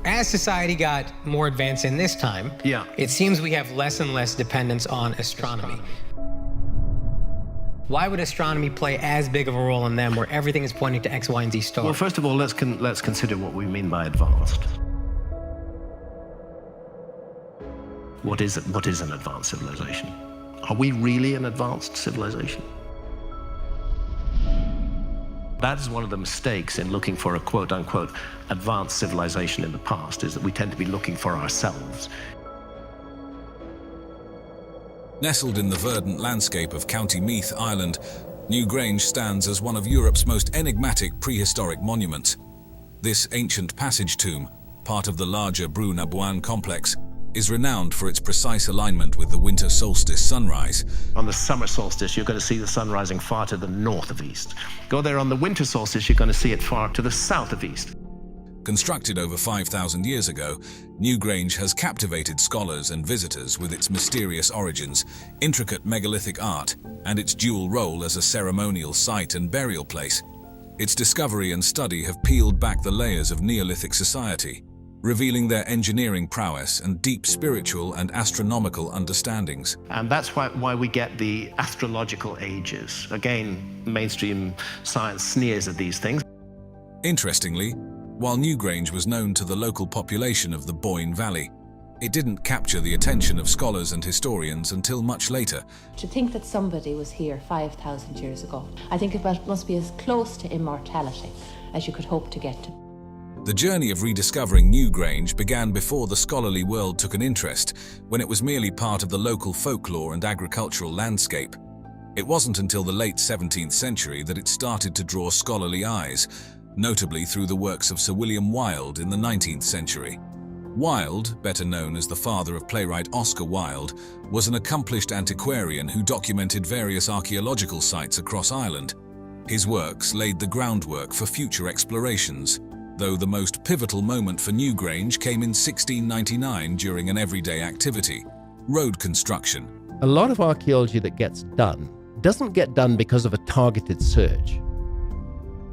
As society got more advanced in this time, Yeah. it seems we have less and less dependence on astronomy. Why would astronomy play as big of a role in them where everything is pointing to X, Y, and Z stars? Well, first of all, let's consider what we mean by advanced. What is an advanced civilization? Are we really an advanced civilization? That is one of the mistakes in looking for a quote-unquote advanced civilization in the past, is that we tend to be looking for ourselves. Nestled in the verdant landscape of County Meath, Ireland, Newgrange stands as one of Europe's most enigmatic prehistoric monuments. This ancient passage tomb, part of the larger Brú-na-Bwan complex, is renowned for its precise alignment with the winter solstice sunrise. On the summer solstice, you're going to see the sun rising far to the north of east. Go there on the winter solstice, you're going to see it far to the south of east. Constructed over 5,000 years ago, Newgrange has captivated scholars and visitors with its mysterious origins, intricate megalithic art, and its dual role as a ceremonial site and burial place. Its discovery and study have peeled back the layers of Neolithic society, revealing their engineering prowess and deep spiritual and astronomical understandings. And that's why we get the astrological ages. Again, mainstream science sneers at these things. Interestingly, while Newgrange was known to the local population of the Boyne Valley, it didn't capture the attention of scholars and historians until much later. To think that somebody was here 5,000 years ago, I think it must be as close to immortality as you could hope to get to. The journey of rediscovering Newgrange began before the scholarly world took an interest, when it was merely part of the local folklore and agricultural landscape. It wasn't until the late 17th century that it started to draw scholarly eyes, notably through the works of Sir William Wilde in the 19th century. Wilde, better known as the father of playwright Oscar Wilde, was an accomplished antiquarian who documented various archaeological sites across Ireland. His works laid the groundwork for future explorations, though the most pivotal moment for Newgrange came in 1699 during an everyday activity: road construction. A lot of archaeology that gets done doesn't get done because of a targeted search.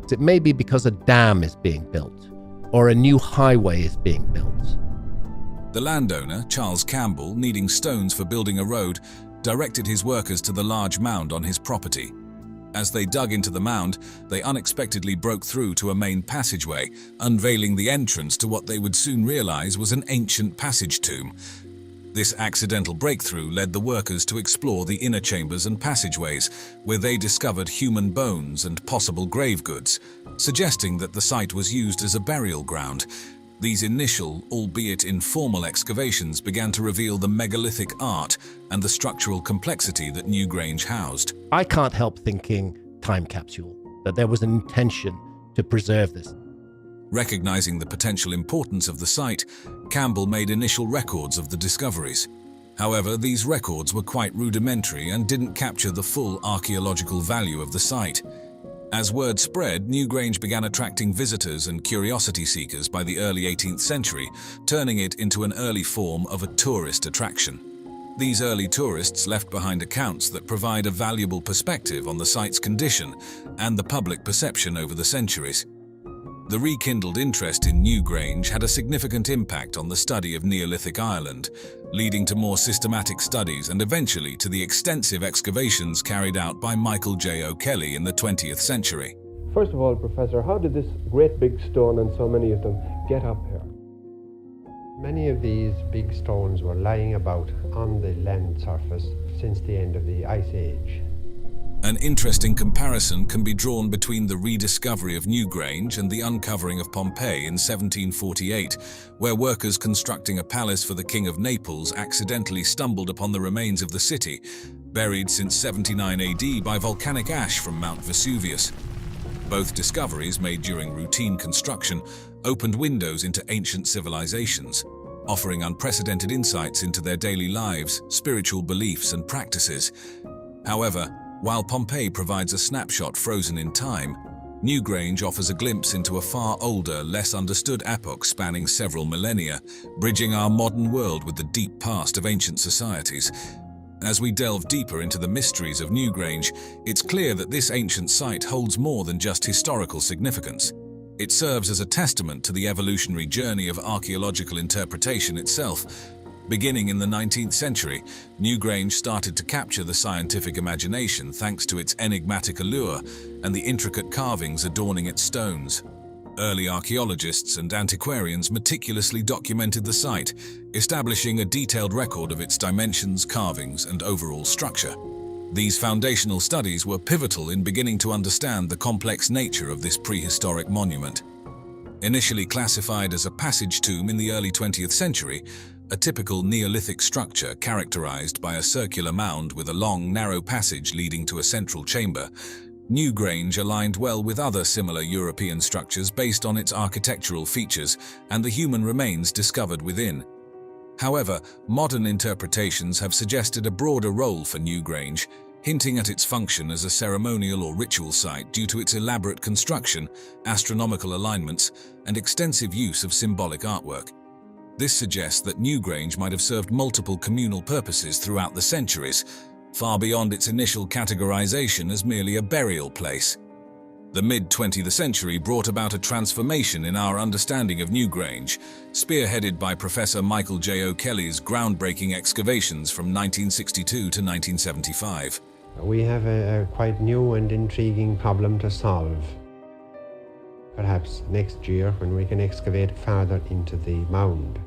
It may be because a dam is being built or a new highway is being built. The landowner, Charles Campbell, needing stones for building a road, directed his workers to the large mound on his property. As they dug into the mound, they unexpectedly broke through to a main passageway, unveiling the entrance to what they would soon realize was an ancient passage tomb. This accidental breakthrough led the workers to explore the inner chambers and passageways, where they discovered human bones and possible grave goods, suggesting that the site was used as a burial ground. These initial, albeit informal excavations began to reveal the megalithic art and the structural complexity that Newgrange housed. I can't help thinking time capsule, that there was an intention to preserve this. Recognizing the potential importance of the site, Campbell made initial records of the discoveries. However, these records were quite rudimentary and didn't capture the full archaeological value of the site. As word spread, Newgrange began attracting visitors and curiosity seekers by the early 18th century, turning it into an early form of a tourist attraction. These early tourists left behind accounts that provide a valuable perspective on the site's condition and the public perception over the centuries. The rekindled interest in Newgrange had a significant impact on the study of Neolithic Ireland, leading to more systematic studies and eventually to the extensive excavations carried out by Michael J. O'Kelly in the 20th century. First of all, Professor, how did this great big stone and so many of them get up here? Many of these big stones were lying about on the land surface since the end of the Ice Age. An interesting comparison can be drawn between the rediscovery of Newgrange and the uncovering of Pompeii in 1748, where workers constructing a palace for the King of Naples accidentally stumbled upon the remains of the city, buried since 79 AD by volcanic ash from Mount Vesuvius. Both discoveries, made during routine construction, opened windows into ancient civilizations, offering unprecedented insights into their daily lives, spiritual beliefs, and practices. However, while Pompeii provides a snapshot frozen in time, Newgrange offers a glimpse into a far older, less understood epoch spanning several millennia, bridging our modern world with the deep past of ancient societies. As we delve deeper into the mysteries of Newgrange, it's clear that this ancient site holds more than just historical significance. It serves as a testament to the evolutionary journey of archaeological interpretation itself. Beginning in the 19th century, Newgrange started to capture the scientific imagination thanks to its enigmatic allure and the intricate carvings adorning its stones. Early archaeologists and antiquarians meticulously documented the site, establishing a detailed record of its dimensions, carvings, and overall structure. These foundational studies were pivotal in beginning to understand the complex nature of this prehistoric monument. Initially classified as a passage tomb in the early 20th century, a typical Neolithic structure characterized by a circular mound with a long, narrow passage leading to a central chamber, Newgrange aligned well with other similar European structures based on its architectural features and the human remains discovered within. However, modern interpretations have suggested a broader role for Newgrange, hinting at its function as a ceremonial or ritual site due to its elaborate construction, astronomical alignments, and extensive use of symbolic artwork. This suggests that Newgrange might have served multiple communal purposes throughout the centuries, far beyond its initial categorization as merely a burial place. The mid-20th century brought about a transformation in our understanding of Newgrange, spearheaded by Professor Michael J. O'Kelly's groundbreaking excavations from 1962 to 1975. We have a quite new and intriguing problem to solve. Perhaps next year, when we can excavate farther into the mound.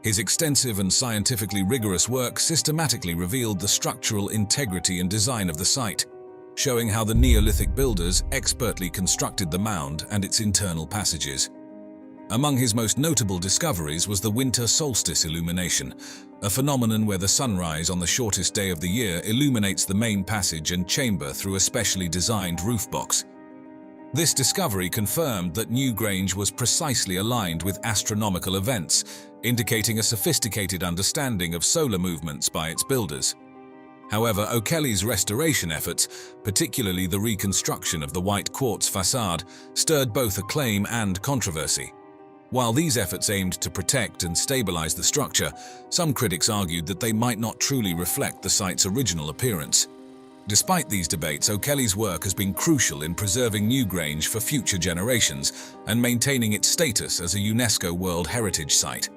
His extensive and scientifically rigorous work systematically revealed the structural integrity and design of the site, showing how the Neolithic builders expertly constructed the mound and its internal passages. Among his most notable discoveries was the winter solstice illumination, a phenomenon where the sunrise on the shortest day of the year illuminates the main passage and chamber through a specially designed roof box. This discovery confirmed that Newgrange was precisely aligned with astronomical events, indicating a sophisticated understanding of solar movements by its builders. However, O'Kelly's restoration efforts, particularly the reconstruction of the white quartz facade, stirred both acclaim and controversy. While these efforts aimed to protect and stabilize the structure, some critics argued that they might not truly reflect the site's original appearance. Despite these debates, O'Kelly's work has been crucial in preserving Newgrange for future generations and maintaining its status as a UNESCO World Heritage Site.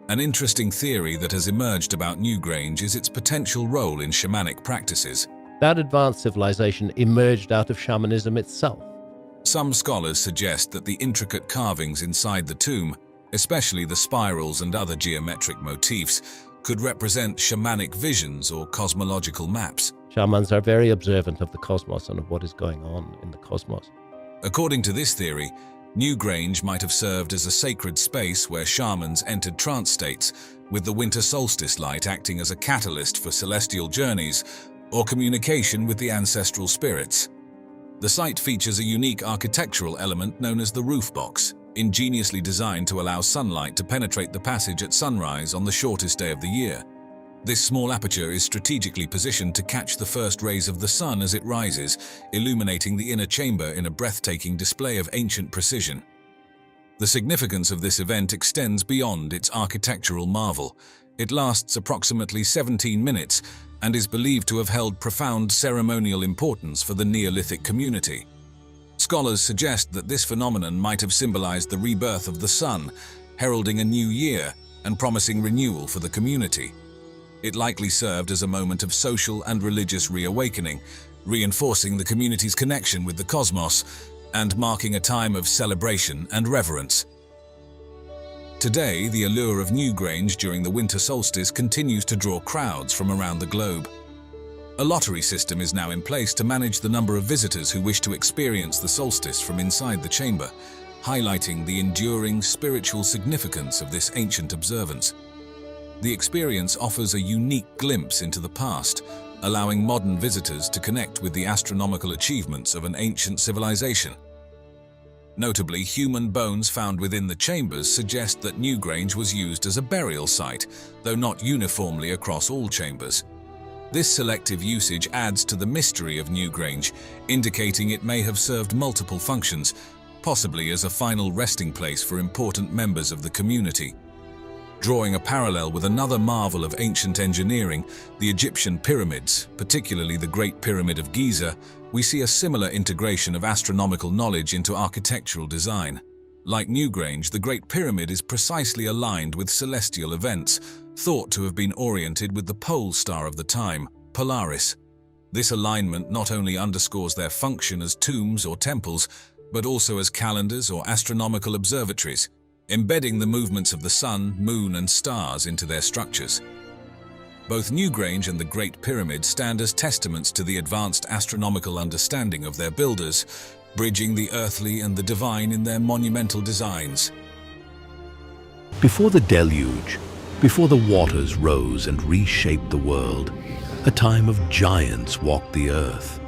An interesting theory that has emerged about Newgrange is its potential role in shamanic practices. That advanced civilization emerged out of shamanism itself. Some scholars suggest that the intricate carvings inside the tomb, especially the spirals and other geometric motifs, could represent shamanic visions or cosmological maps. Shamans are very observant of the cosmos and of what is going on in the cosmos. According to this theory, Newgrange might have served as a sacred space where shamans entered trance states, with the winter solstice light acting as a catalyst for celestial journeys or communication with the ancestral spirits. The site features a unique architectural element known as the roof box, ingeniously designed to allow sunlight to penetrate the passage at sunrise on the shortest day of the year. This small aperture is strategically positioned to catch the first rays of the sun as it rises, illuminating the inner chamber in a breathtaking display of ancient precision. The significance of this event extends beyond its architectural marvel. It lasts approximately 17 minutes and is believed to have held profound ceremonial importance for the Neolithic community. Scholars suggest that this phenomenon might have symbolized the rebirth of the sun, heralding a new year and promising renewal for the community. It likely served as a moment of social and religious reawakening, reinforcing the community's connection with the cosmos and marking a time of celebration and reverence. Today, the allure of Newgrange during the winter solstice continues to draw crowds from around the globe. A lottery system is now in place to manage the number of visitors who wish to experience the solstice from inside the chamber, highlighting the enduring spiritual significance of this ancient observance. The experience offers a unique glimpse into the past, allowing modern visitors to connect with the astronomical achievements of an ancient civilization. Notably, human bones found within the chambers suggest that Newgrange was used as a burial site, though not uniformly across all chambers. This selective usage adds to the mystery of Newgrange, indicating it may have served multiple functions, possibly as a final resting place for important members of the community. Drawing a parallel with another marvel of ancient engineering, the Egyptian pyramids, particularly the Great Pyramid of Giza, We see a similar integration of astronomical knowledge into architectural design. Like Newgrange, the Great Pyramid is precisely aligned with celestial events, thought to have been oriented with the pole star of the time, Polaris. This alignment not only underscores their function as tombs or temples, but also as calendars or astronomical observatories, embedding the movements of the sun, moon, and stars into their structures. Both Newgrange and the Great Pyramid stand as testaments to the advanced astronomical understanding of their builders, bridging the earthly and the divine in their monumental designs. Before the deluge, before the waters rose and reshaped the world, a time of giants walked the earth.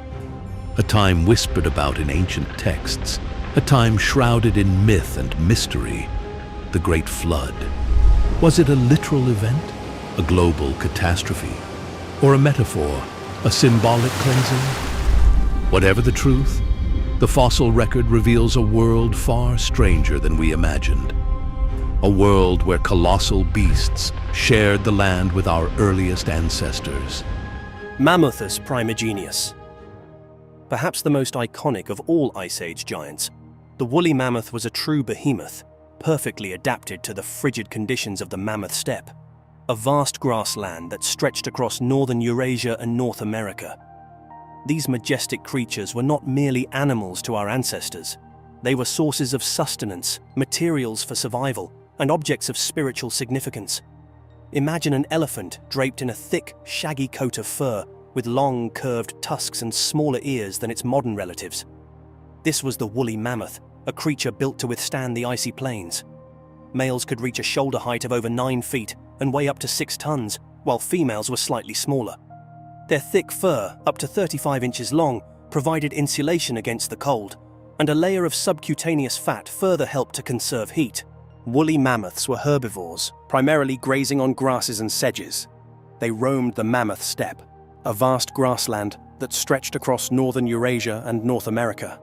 A time whispered about in ancient texts, a time shrouded in myth and mystery, the Great Flood. Was it a literal event, a global catastrophe, or a metaphor, a symbolic cleansing? Whatever the truth, the fossil record reveals a world far stranger than we imagined. A world where colossal beasts shared the land with our earliest ancestors. Mammuthus primigenius. Perhaps the most iconic of all Ice Age giants, the woolly mammoth was a true behemoth, perfectly adapted to the frigid conditions of the Mammoth Steppe, a vast grassland that stretched across northern Eurasia and North America. These majestic creatures were not merely animals to our ancestors. They were sources of sustenance, materials for survival, and objects of spiritual significance. Imagine an elephant draped in a thick, shaggy coat of fur with long, curved tusks and smaller ears than its modern relatives. This was the woolly mammoth, a creature built to withstand the icy plains. Males could reach a shoulder height of over 9 feet and weigh up to 6 tons, while females were slightly smaller. Their thick fur, up to 35 inches long, provided insulation against the cold, and a layer of subcutaneous fat further helped to conserve heat. Woolly mammoths were herbivores, primarily grazing on grasses and sedges. They roamed the Mammoth Steppe, a vast grassland that stretched across northern Eurasia and North America.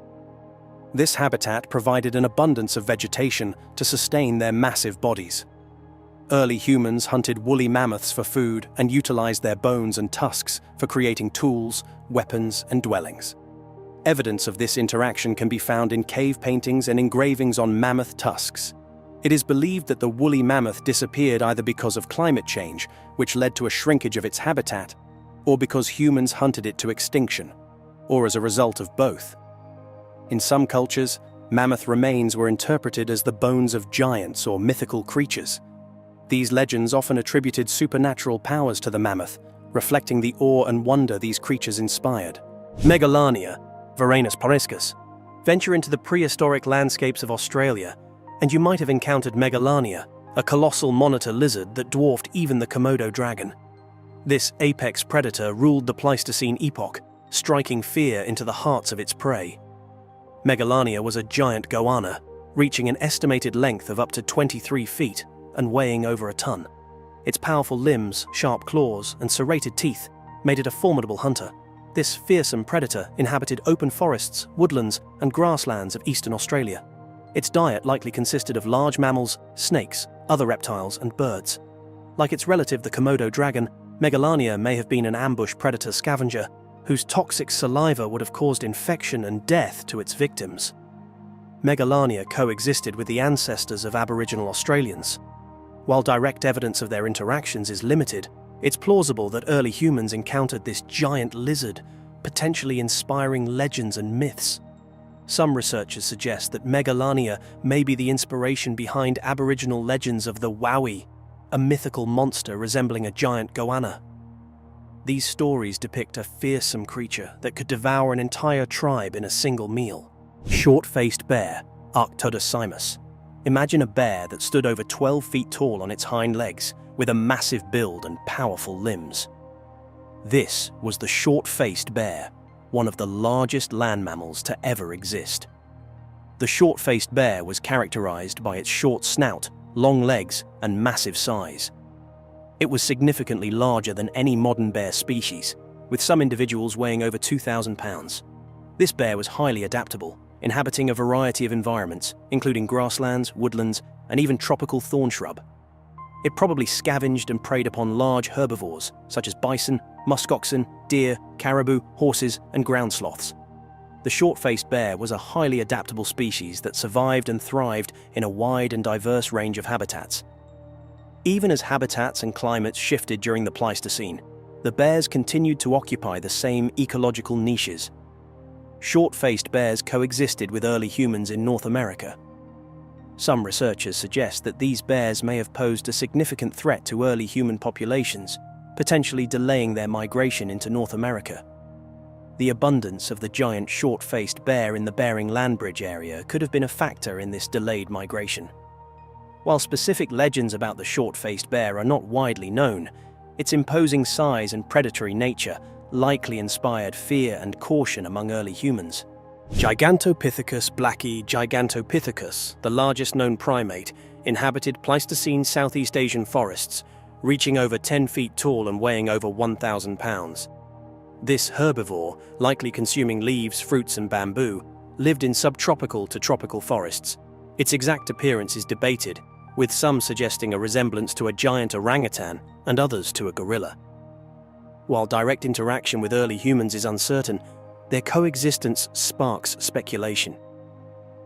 This habitat provided an abundance of vegetation to sustain their massive bodies. Early humans hunted woolly mammoths for food and utilized their bones and tusks for creating tools, weapons, and dwellings. Evidence of this interaction can be found in cave paintings and engravings on mammoth tusks. It is believed that the woolly mammoth disappeared either because of climate change, which led to a shrinkage of its habitat, or because humans hunted it to extinction, or as a result of both. In some cultures, mammoth remains were interpreted as the bones of giants or mythical creatures. These legends often attributed supernatural powers to the mammoth, reflecting the awe and wonder these creatures inspired. Megalania, Varanus pariscus. Venture into the prehistoric landscapes of Australia, and you might have encountered Megalania, a colossal monitor lizard that dwarfed even the Komodo dragon. This apex predator ruled the Pleistocene epoch, striking fear into the hearts of its prey. Megalania was a giant goanna, reaching an estimated length of up to 23 feet and weighing over a ton. Its powerful limbs, sharp claws, and serrated teeth made it a formidable hunter. This fearsome predator inhabited open forests, woodlands, and grasslands of eastern Australia. Its diet likely consisted of large mammals, snakes, other reptiles, and birds. Like its relative, the Komodo dragon, Megalania may have been an ambush predator scavenger whose toxic saliva would have caused infection and death to its victims. Megalania coexisted with the ancestors of Aboriginal Australians. While direct evidence of their interactions is limited, it's plausible that early humans encountered this giant lizard, potentially inspiring legends and myths. Some researchers suggest that Megalania may be the inspiration behind Aboriginal legends of the Wowie, a mythical monster resembling a giant goanna. These stories depict a fearsome creature that could devour an entire tribe in a single meal. Short-faced bear, Arctodocymus. Imagine a bear that stood over 12 feet tall on its hind legs, with a massive build and powerful limbs. This was the short-faced bear, one of the largest land mammals to ever exist. The short-faced bear was characterized by its short snout, long legs, and massive size. It was significantly larger than any modern bear species, with some individuals weighing over 2,000 pounds. This bear was highly adaptable, inhabiting a variety of environments, including grasslands, woodlands, and even tropical thorn shrub. It probably scavenged and preyed upon large herbivores, such as bison, muskoxen, deer, caribou, horses, and ground sloths. The short-faced bear was a highly adaptable species that survived and thrived in a wide and diverse range of habitats. Even as habitats and climates shifted during the Pleistocene, the bears continued to occupy the same ecological niches. Short-faced bears coexisted with early humans in North America. Some researchers suggest that these bears may have posed a significant threat to early human populations, potentially delaying their migration into North America. The abundance of the giant short-faced bear in the Bering Land Bridge area could have been a factor in this delayed migration. While specific legends about the short-faced bear are not widely known, its imposing size and predatory nature likely inspired fear and caution among early humans. Gigantopithecus blacki gigantopithecus, the largest known primate, inhabited Pleistocene Southeast Asian forests, reaching over 10 feet tall and weighing over 1,000 pounds. This herbivore, likely consuming leaves, fruits and bamboo, lived in subtropical to tropical forests. Its exact appearance is debated, with some suggesting a resemblance to a giant orangutan and others to a gorilla. While direct interaction with early humans is uncertain, their coexistence sparks speculation.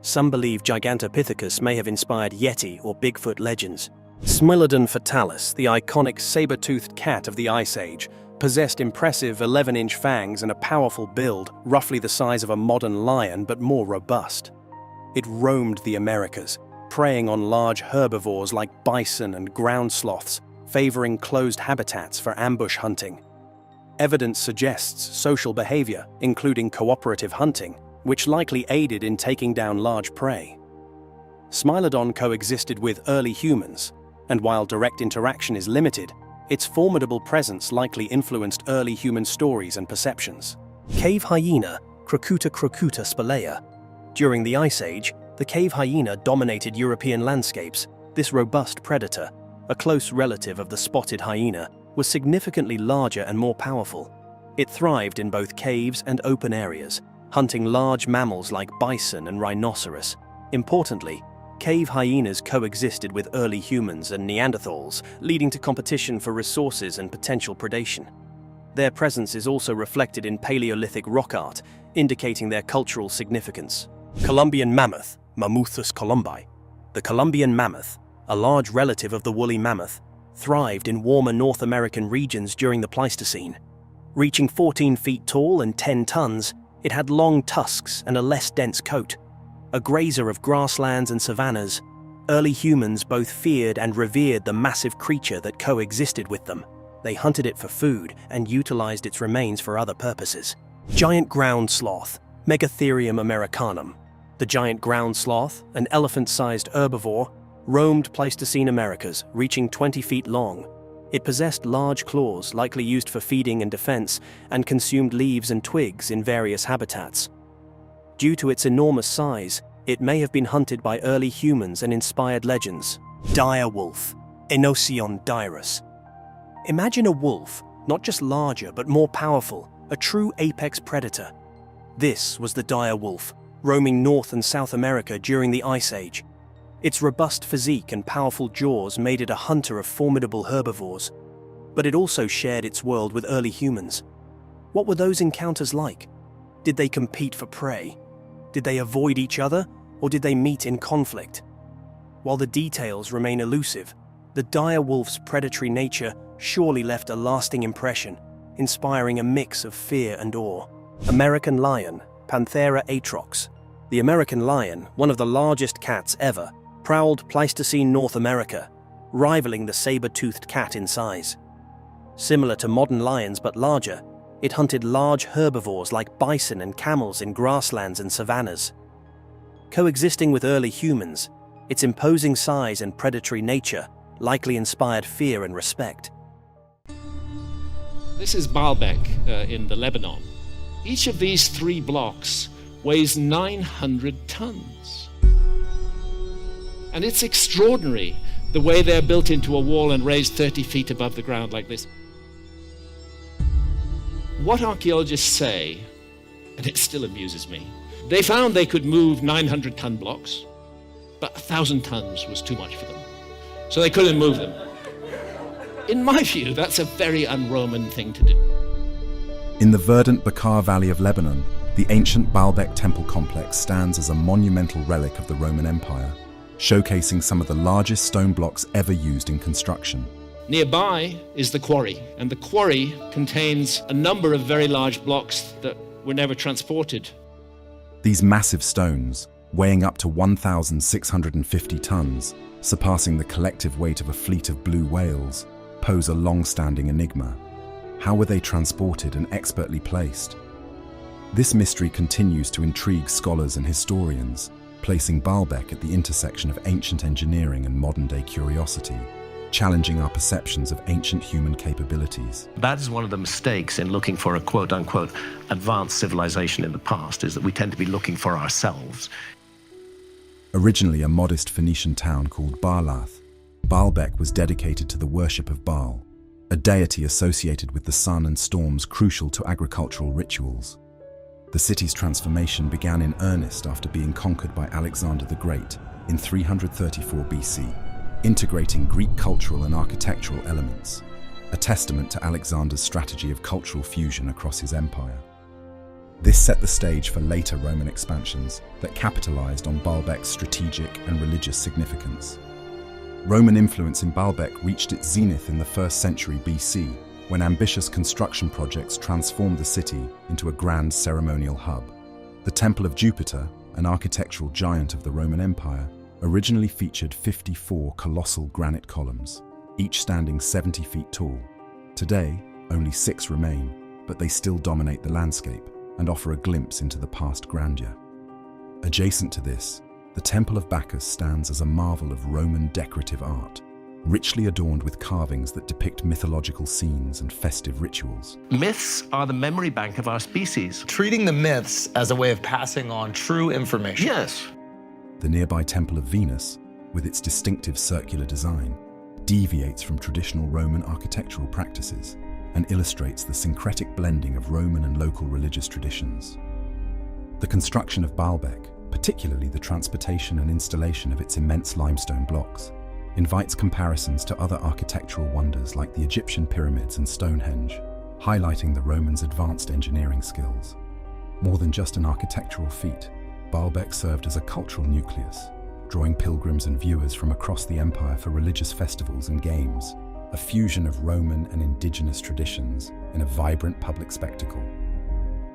Some believe Gigantopithecus may have inspired Yeti or Bigfoot legends. Smilodon fatalis, the iconic saber-toothed cat of the Ice Age, possessed impressive 11-inch fangs and a powerful build, roughly the size of a modern lion but more robust. It roamed the Americas, preying on large herbivores like bison and ground sloths, favoring closed habitats for ambush hunting. Evidence suggests social behavior, including cooperative hunting, which likely aided in taking down large prey. Smilodon coexisted with early humans, and while direct interaction is limited, its formidable presence likely influenced early human stories and perceptions. Cave hyena, Crocuta crocuta spelaea. During the Ice Age, the cave hyena dominated European landscapes. This robust predator, a close relative of the spotted hyena, was significantly larger and more powerful. It thrived in both caves and open areas, hunting large mammals like bison and rhinoceros. Importantly, cave hyenas coexisted with early humans and Neanderthals, leading to competition for resources and potential predation. Their presence is also reflected in Paleolithic rock art, indicating their cultural significance. Columbian mammoth, Mammuthus columbi. The Columbian mammoth, a large relative of the woolly mammoth, thrived in warmer North American regions during the Pleistocene. Reaching 14 feet tall and 10 tons, it had long tusks and a less dense coat. A grazer of grasslands and savannas, early humans both feared and revered the massive creature that coexisted with them. They hunted it for food and utilized its remains for other purposes. Giant ground sloth, Megatherium americanum. The giant ground sloth, an elephant-sized herbivore, roamed Pleistocene Americas, reaching 20 feet long. It possessed large claws, likely used for feeding and defense, and consumed leaves and twigs in various habitats. Due to its enormous size, it may have been hunted by early humans and inspired legends. Dire wolf, Enoceon dirus. Imagine a wolf, not just larger but more powerful, a true apex predator. This was the dire wolf, roaming North and South America during the Ice Age. Its robust physique and powerful jaws made it a hunter of formidable herbivores, but it also shared its world with early humans. What were those encounters like? Did they compete for prey? Did they avoid each other, or did they meet in conflict? While the details remain elusive, the dire wolf's predatory nature surely left a lasting impression, inspiring a mix of fear and awe. American lion, Panthera atrox. The American lion, one of the largest cats ever, prowled Pleistocene North America, rivaling the saber-toothed cat in size. Similar to modern lions but larger, it hunted large herbivores like bison and camels in grasslands and savannas. Coexisting with early humans, its imposing size and predatory nature likely inspired fear and respect. This is Baalbek in the Lebanon. Each of these 3 blocks weighs 900 tons. And it's extraordinary the way they're built into a wall and raised 30 feet above the ground like this. What archaeologists say, and it still amuses me, they found they could move 900-ton blocks, but 1,000 tons was too much for them. So they couldn't move them. In my view, that's a very un-Roman thing to do. In the verdant Bekaa Valley of Lebanon, The ancient Baalbek temple complex stands as a monumental relic of the Roman Empire, showcasing some of the largest stone blocks ever used in construction. Nearby is the quarry, and the quarry contains a number of very large blocks that were never transported. These massive stones, weighing up to 1,650 tons, surpassing the collective weight of a fleet of blue whales, pose a long-standing enigma. How were they transported and expertly placed? This mystery continues to intrigue scholars and historians, placing Baalbek at the intersection of ancient engineering and modern-day curiosity, challenging our perceptions of ancient human capabilities. That is one of the mistakes in looking for a quote-unquote advanced civilization in the past, is that we tend to be looking for ourselves. Originally a modest Phoenician town called Baalath, Baalbek was dedicated to the worship of Baal, a deity associated with the sun and storms crucial to agricultural rituals. The city's transformation began in earnest after being conquered by Alexander the Great in 334 BC, integrating Greek cultural and architectural elements, a testament to Alexander's strategy of cultural fusion across his empire. This set the stage for later Roman expansions that capitalized on Baalbek's strategic and religious significance. Roman influence in Baalbek reached its zenith in the 1st century BC, when ambitious construction projects transformed the city into a grand ceremonial hub. The Temple of Jupiter, an architectural giant of the Roman Empire, originally featured 54 colossal granite columns, each standing 70 feet tall. Today, only 6 remain, but they still dominate the landscape and offer a glimpse into the past grandeur. Adjacent to this, the Temple of Bacchus stands as a marvel of Roman decorative art, richly adorned with carvings that depict mythological scenes and festive rituals. Myths are the memory bank of our species. Treating the myths as a way of passing on true information. Yes. The nearby Temple of Venus, with its distinctive circular design, deviates from traditional Roman architectural practices and illustrates the syncretic blending of Roman and local religious traditions. The construction of Baalbek, particularly the transportation and installation of its immense limestone blocks, invites comparisons to other architectural wonders like the Egyptian pyramids and Stonehenge, highlighting the Romans' advanced engineering skills. More than just an architectural feat, Baalbek served as a cultural nucleus, drawing pilgrims and viewers from across the empire for religious festivals and games, a fusion of Roman and indigenous traditions in a vibrant public spectacle.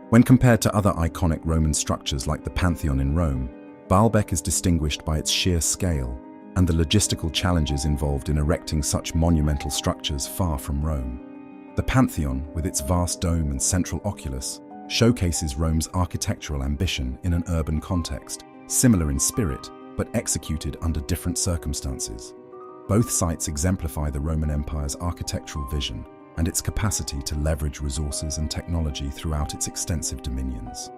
When compared to other iconic Roman structures like the Pantheon in Rome, Baalbek is distinguished by its sheer scale and the logistical challenges involved in erecting such monumental structures far from Rome. The Pantheon, with its vast dome and central oculus, showcases Rome's architectural ambition in an urban context, similar in spirit, but executed under different circumstances. Both sites exemplify the Roman Empire's architectural vision and its capacity to leverage resources and technology throughout its extensive dominions.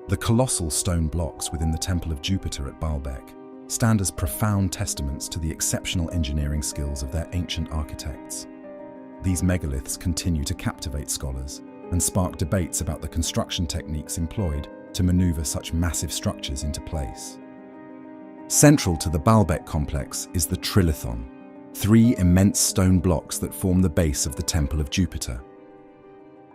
The colossal stone blocks within the Temple of Jupiter at Baalbek stand as profound testaments to the exceptional engineering skills of their ancient architects. These megaliths continue to captivate scholars and spark debates about the construction techniques employed to maneuver such massive structures into place. Central to the Baalbek complex is the Trilithon, 3 immense stone blocks that form the base of the Temple of Jupiter.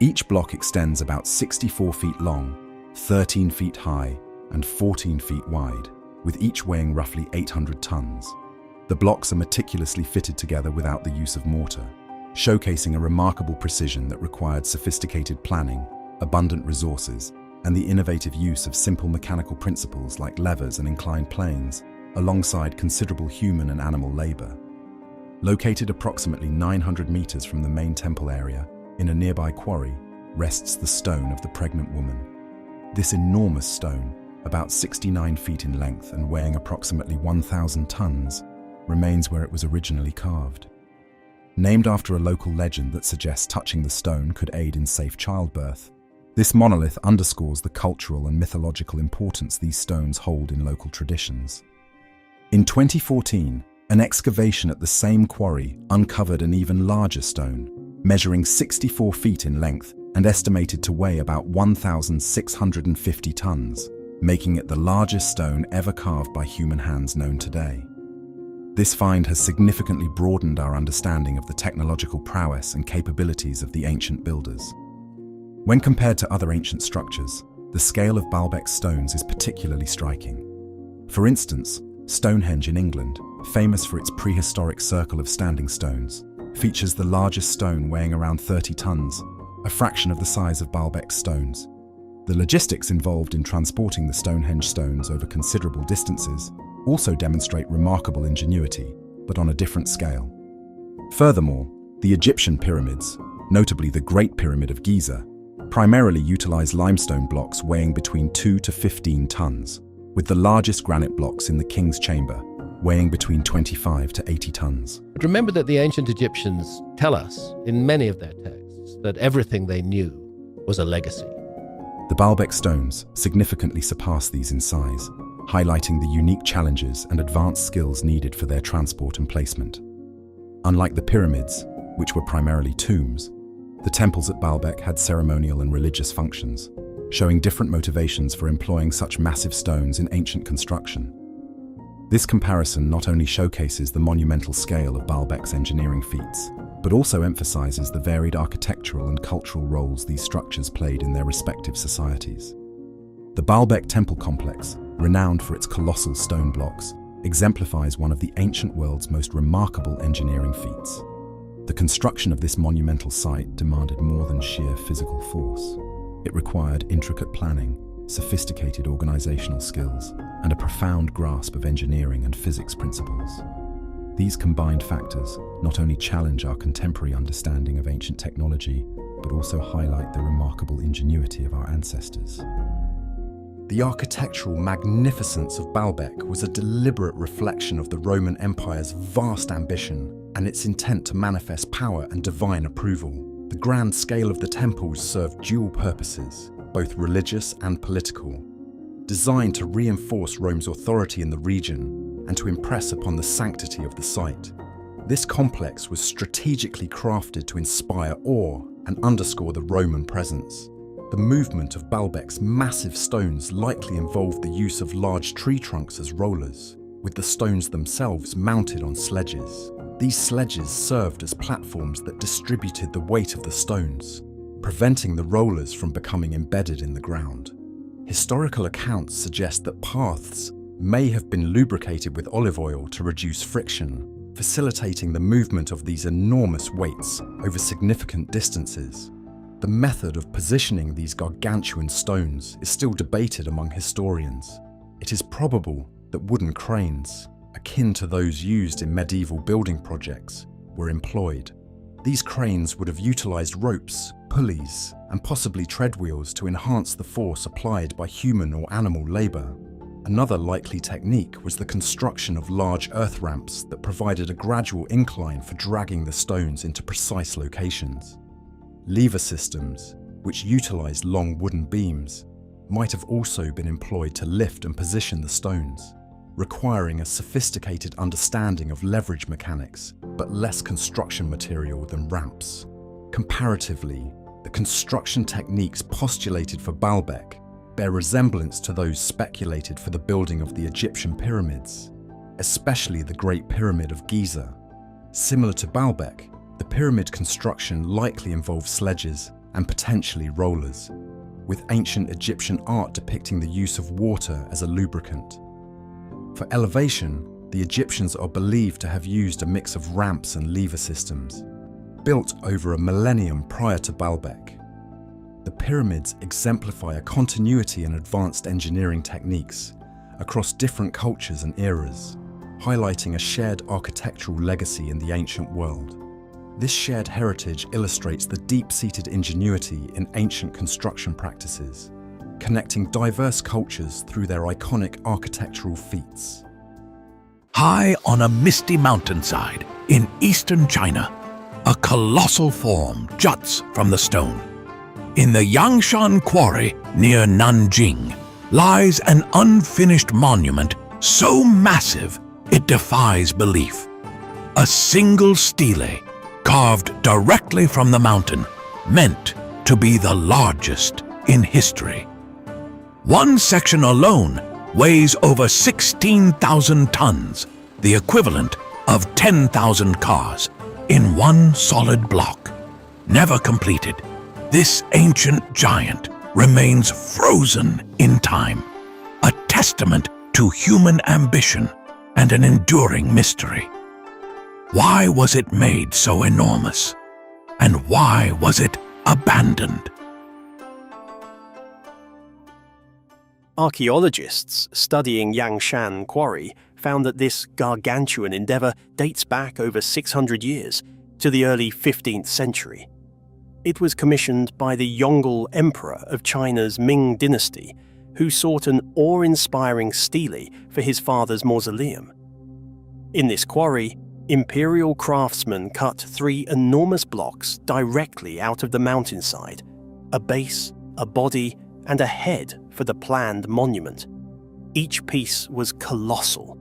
Each block extends about 64 feet long, 13 feet high, and 14 feet wide, with each weighing roughly 800 tons. The blocks are meticulously fitted together without the use of mortar, showcasing a remarkable precision that required sophisticated planning, abundant resources, and the innovative use of simple mechanical principles like levers and inclined planes, alongside considerable human and animal labor. Located approximately 900 meters from the main temple area, in a nearby quarry, rests the stone of the pregnant woman. This enormous stone, about 69 feet in length and weighing approximately 1,000 tons, remains where it was originally carved. Named after a local legend that suggests touching the stone could aid in safe childbirth, this monolith underscores the cultural and mythological importance these stones hold in local traditions. In 2014, an excavation at the same quarry uncovered an even larger stone, measuring 64 feet in length and estimated to weigh about 1,650 tons, making it the largest stone ever carved by human hands known today. This find has significantly broadened our understanding of the technological prowess and capabilities of the ancient builders. When compared to other ancient structures, the scale of Baalbek's stones is particularly striking. For instance, Stonehenge in England, famous for its prehistoric circle of standing stones, features the largest stone weighing around 30 tons, a fraction of the size of Baalbek's stones. The logistics involved in transporting the Stonehenge stones over considerable distances also demonstrate remarkable ingenuity, but on a different scale. Furthermore, the Egyptian pyramids, notably the Great Pyramid of Giza, primarily utilize limestone blocks weighing between 2 to 15 tons, with the largest granite blocks in the King's Chamber weighing between 25 to 80 tons. But remember that the ancient Egyptians tell us in many of their texts that everything they knew was a legacy. The Baalbek stones significantly surpass these in size, highlighting the unique challenges and advanced skills needed for their transport and placement. Unlike the pyramids, which were primarily tombs, the temples at Baalbek had ceremonial and religious functions, showing different motivations for employing such massive stones in ancient construction. This comparison not only showcases the monumental scale of Baalbek's engineering feats, but also emphasizes the varied architectural and cultural roles these structures played in their respective societies. The Baalbek temple complex, renowned for its colossal stone blocks, exemplifies one of the ancient world's most remarkable engineering feats. The construction of this monumental site demanded more than sheer physical force. It required intricate planning, sophisticated organizational skills, and a profound grasp of engineering and physics principles. These combined factors not only challenge our contemporary understanding of ancient technology, but also highlight the remarkable ingenuity of our ancestors. The architectural magnificence of Baalbek was a deliberate reflection of the Roman Empire's vast ambition and its intent to manifest power and divine approval. The grand scale of the temples served dual purposes, both religious and political, designed to reinforce Rome's authority in the region and to impress upon the sanctity of the site. This complex was strategically crafted to inspire awe and underscore the Roman presence. The movement of Baalbek's massive stones likely involved the use of large tree trunks as rollers, with the stones themselves mounted on sledges. These sledges served as platforms that distributed the weight of the stones, preventing the rollers from becoming embedded in the ground. Historical accounts suggest that paths may have been lubricated with olive oil to reduce friction, facilitating the movement of these enormous weights over significant distances. The method of positioning these gargantuan stones is still debated among historians. It is probable that wooden cranes, akin to those used in medieval building projects, were employed. These cranes would have utilized ropes, pulleys, and possibly tread wheels to enhance the force applied by human or animal labor. Another likely technique was the construction of large earth ramps that provided a gradual incline for dragging the stones into precise locations. Lever systems, which utilized long wooden beams, might have also been employed to lift and position the stones, requiring a sophisticated understanding of leverage mechanics, but less construction material than ramps. Comparatively, the construction techniques postulated for Baalbek bear resemblance to those speculated for the building of the Egyptian pyramids, especially the Great Pyramid of Giza. Similar to Baalbek, the pyramid construction likely involved sledges and potentially rollers, with ancient Egyptian art depicting the use of water as a lubricant. For elevation, the Egyptians are believed to have used a mix of ramps and lever systems, built over a millennium prior to Baalbek. The pyramids exemplify a continuity in advanced engineering techniques across different cultures and eras, highlighting a shared architectural legacy in the ancient world. This shared heritage illustrates the deep-seated ingenuity in ancient construction practices, connecting diverse cultures through their iconic architectural feats. High on a misty mountainside in eastern China, a colossal form juts from the stone. In the Yangshan Quarry near Nanjing lies an unfinished monument so massive it defies belief. A single stele carved directly from the mountain, meant to be the largest in history. One section alone weighs over 16,000 tons, the equivalent of 10,000 cars, in one solid block. Never completed, this ancient giant remains frozen in time, a testament to human ambition and an enduring mystery. Why was it made so enormous? And why was it abandoned? Archaeologists studying Yangshan Quarry found that this gargantuan endeavour dates back over 600 years to the early 15th century. It was commissioned by the Yongle Emperor of China's Ming dynasty, who sought an awe-inspiring stele for his father's mausoleum. In this quarry, imperial craftsmen cut 3 enormous blocks directly out of the mountainside, a base, a body, and a head for the planned monument. Each piece was colossal.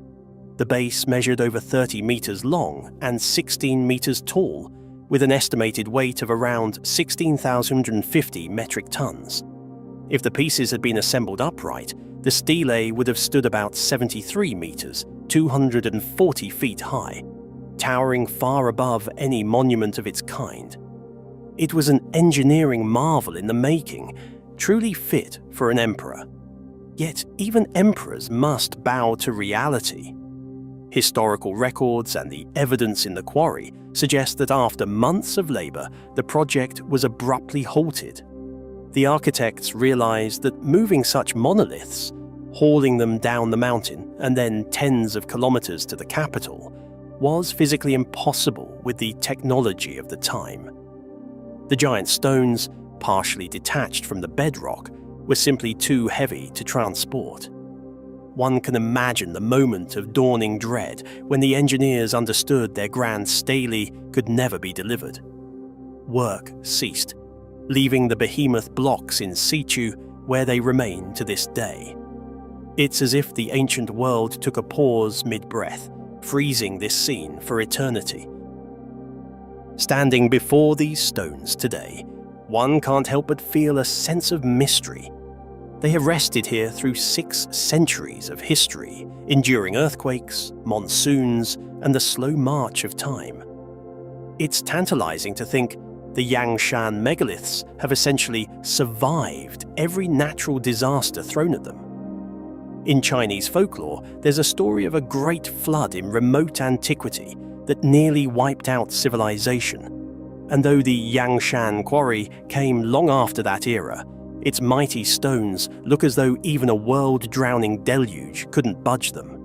The base measured over 30 meters long and 16 meters tall, with an estimated weight of around 16,050 metric tons. If the pieces had been assembled upright, the stele would have stood about 73 meters, 240 feet high, towering far above any monument of its kind. It was an engineering marvel in the making, truly fit for an emperor. Yet even emperors must bow to reality. Historical records and the evidence in the quarry suggest that after months of labour, the project was abruptly halted. The architects realised that moving such monoliths, hauling them down the mountain and then tens of kilometres to the capital, was physically impossible with the technology of the time. The giant stones, partially detached from the bedrock, were simply too heavy to transport. One can imagine the moment of dawning dread when the engineers understood their grand stele could never be delivered. Work ceased, leaving the behemoth blocks in situ where they remain to this day. It's as if the ancient world took a pause mid-breath, freezing this scene for eternity. Standing before these stones today, one can't help but feel a sense of mystery. They have rested here through 6 centuries of history, enduring earthquakes, monsoons, and the slow march of time. It's tantalizing to think the Yangshan megaliths have essentially survived every natural disaster thrown at them. In Chinese folklore, there's a story of a great flood in remote antiquity that nearly wiped out civilization. And though the Yangshan Quarry came long after that era, its mighty stones look as though even a world-drowning deluge couldn't budge them.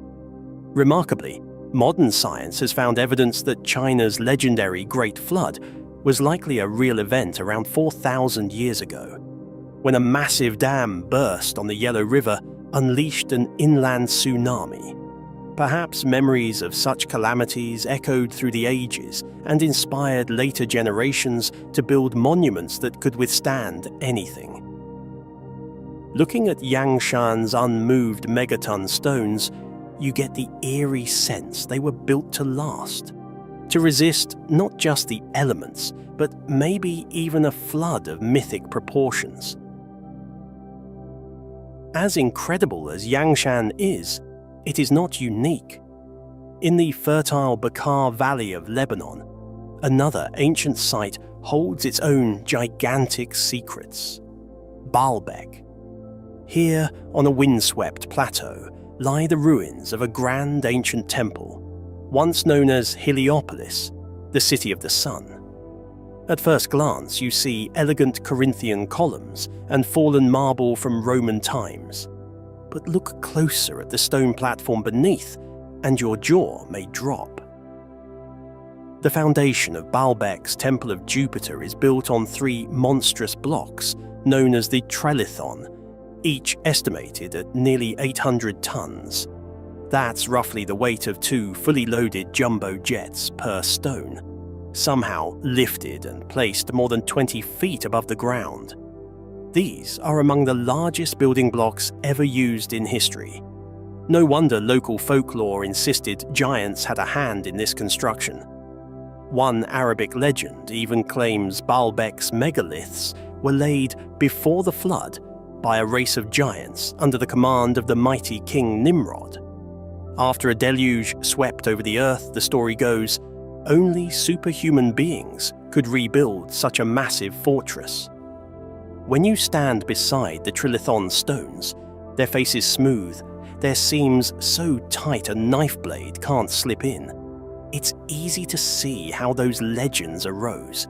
Remarkably, modern science has found evidence that China's legendary Great Flood was likely a real event around 4,000 years ago, when a massive dam burst on the Yellow River unleashed an inland tsunami. Perhaps memories of such calamities echoed through the ages and inspired later generations to build monuments that could withstand anything. Looking at Yangshan's unmoved megaton stones, you get the eerie sense they were built to last, to resist not just the elements, but maybe even a flood of mythic proportions. As incredible as Yangshan is, it is not unique. In the fertile Bekaa Valley of Lebanon, another ancient site holds its own gigantic secrets. Baalbek. Here, on a windswept plateau, lie the ruins of a grand ancient temple, once known as Heliopolis, the city of the sun. At first glance, you see elegant Corinthian columns and fallen marble from Roman times. But look closer at the stone platform beneath, and your jaw may drop. The foundation of Baalbek's Temple of Jupiter is built on 3 monstrous blocks known as the Trellithon, each estimated at nearly 800 tons. That's roughly the weight of 2 fully loaded jumbo jets per stone, somehow lifted and placed more than 20 feet above the ground. These are among the largest building blocks ever used in history. No wonder local folklore insisted giants had a hand in this construction. One Arabic legend even claims Baalbek's megaliths were laid before the flood by a race of giants under the command of the mighty King Nimrod. After a deluge swept over the earth, the story goes, only superhuman beings could rebuild such a massive fortress. When you stand beside the trilithon stones, their faces smooth, their seams so tight a knife blade can't slip in, it's easy to see how those legends arose.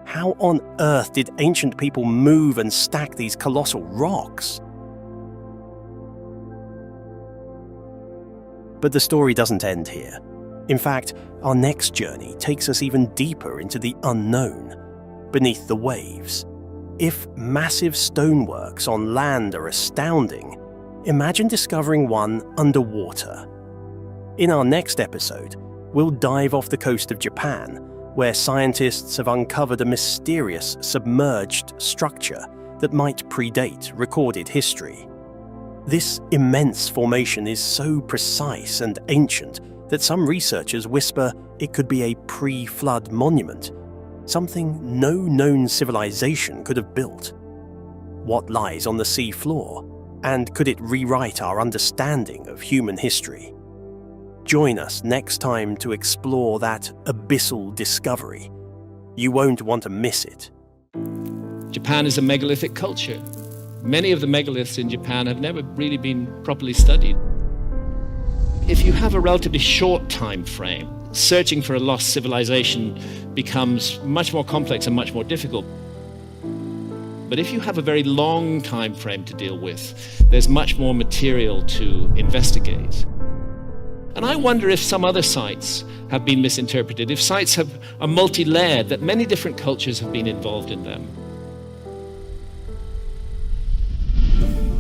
How on earth did ancient people move and stack these colossal rocks? But the story doesn't end here. In fact, our next journey takes us even deeper into the unknown, beneath the waves. If massive stoneworks on land are astounding, imagine discovering one underwater. In our next episode, we'll dive off the coast of Japan, where scientists have uncovered a mysterious submerged structure that might predate recorded history. This immense formation is so precise and ancient that some researchers whisper it could be a pre-flood monument, something no known civilization could have built. What lies on the sea floor, and could it rewrite our understanding of human history? Join us next time to explore that abyssal discovery. You won't want to miss it. Japan is a megalithic culture. Many of the megaliths in Japan have never really been properly studied. If you have a relatively short time frame, searching for a lost civilization becomes much more complex and much more difficult. But if you have a very long time frame to deal with, there's much more material to investigate. And I wonder if some other sites have been misinterpreted, if sites are multi-layered, that many different cultures have been involved in them.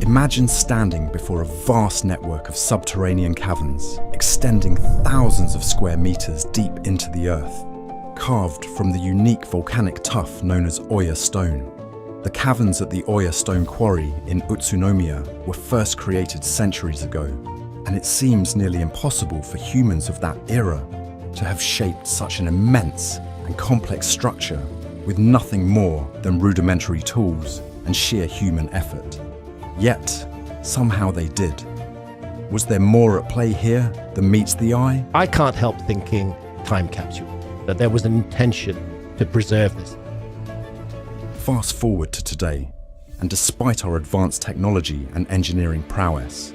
Imagine standing before a vast network of subterranean caverns, extending thousands of square meters deep into the earth, carved from the unique volcanic tuff known as Oya stone. The caverns at the Oya stone quarry in Utsunomiya were first created centuries ago, and it seems nearly impossible for humans of that era to have shaped such an immense and complex structure with nothing more than rudimentary tools and sheer human effort. Yet, somehow they did. Was there more at play here than meets the eye? I can't help thinking time capsule, that there was an intention to preserve this. Fast forward to today, and despite our advanced technology and engineering prowess,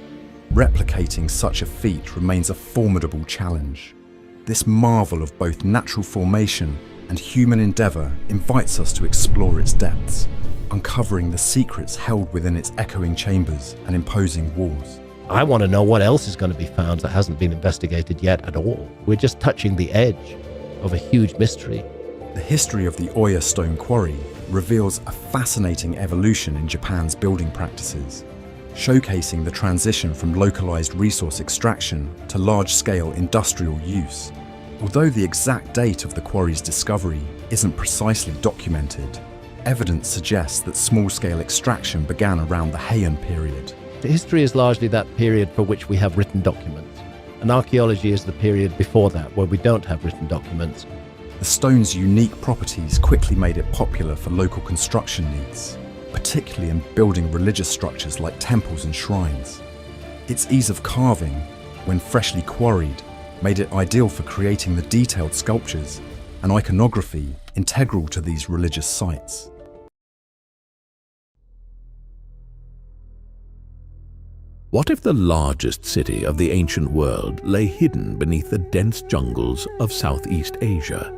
replicating such a feat remains a formidable challenge. This marvel of both natural formation and human endeavour invites us to explore its depths, uncovering the secrets held within its echoing chambers and imposing walls. I want to know what else is going to be found that hasn't been investigated yet at all. We're just touching the edge of a huge mystery. The history of the Oya stone quarry reveals a fascinating evolution in Japan's building practices, showcasing the transition from localized resource extraction to large-scale industrial use. Although the exact date of the quarry's discovery isn't precisely documented, evidence suggests that small-scale extraction began around the Heian period. The history is largely that period for which we have written documents, and archaeology is the period before that where we don't have written documents. The stone's unique properties quickly made it popular for local construction needs, particularly in building religious structures like temples and shrines. Its ease of carving, when freshly quarried, made it ideal for creating the detailed sculptures and iconography integral to these religious sites. What if the largest city of the ancient world lay hidden beneath the dense jungles of Southeast Asia?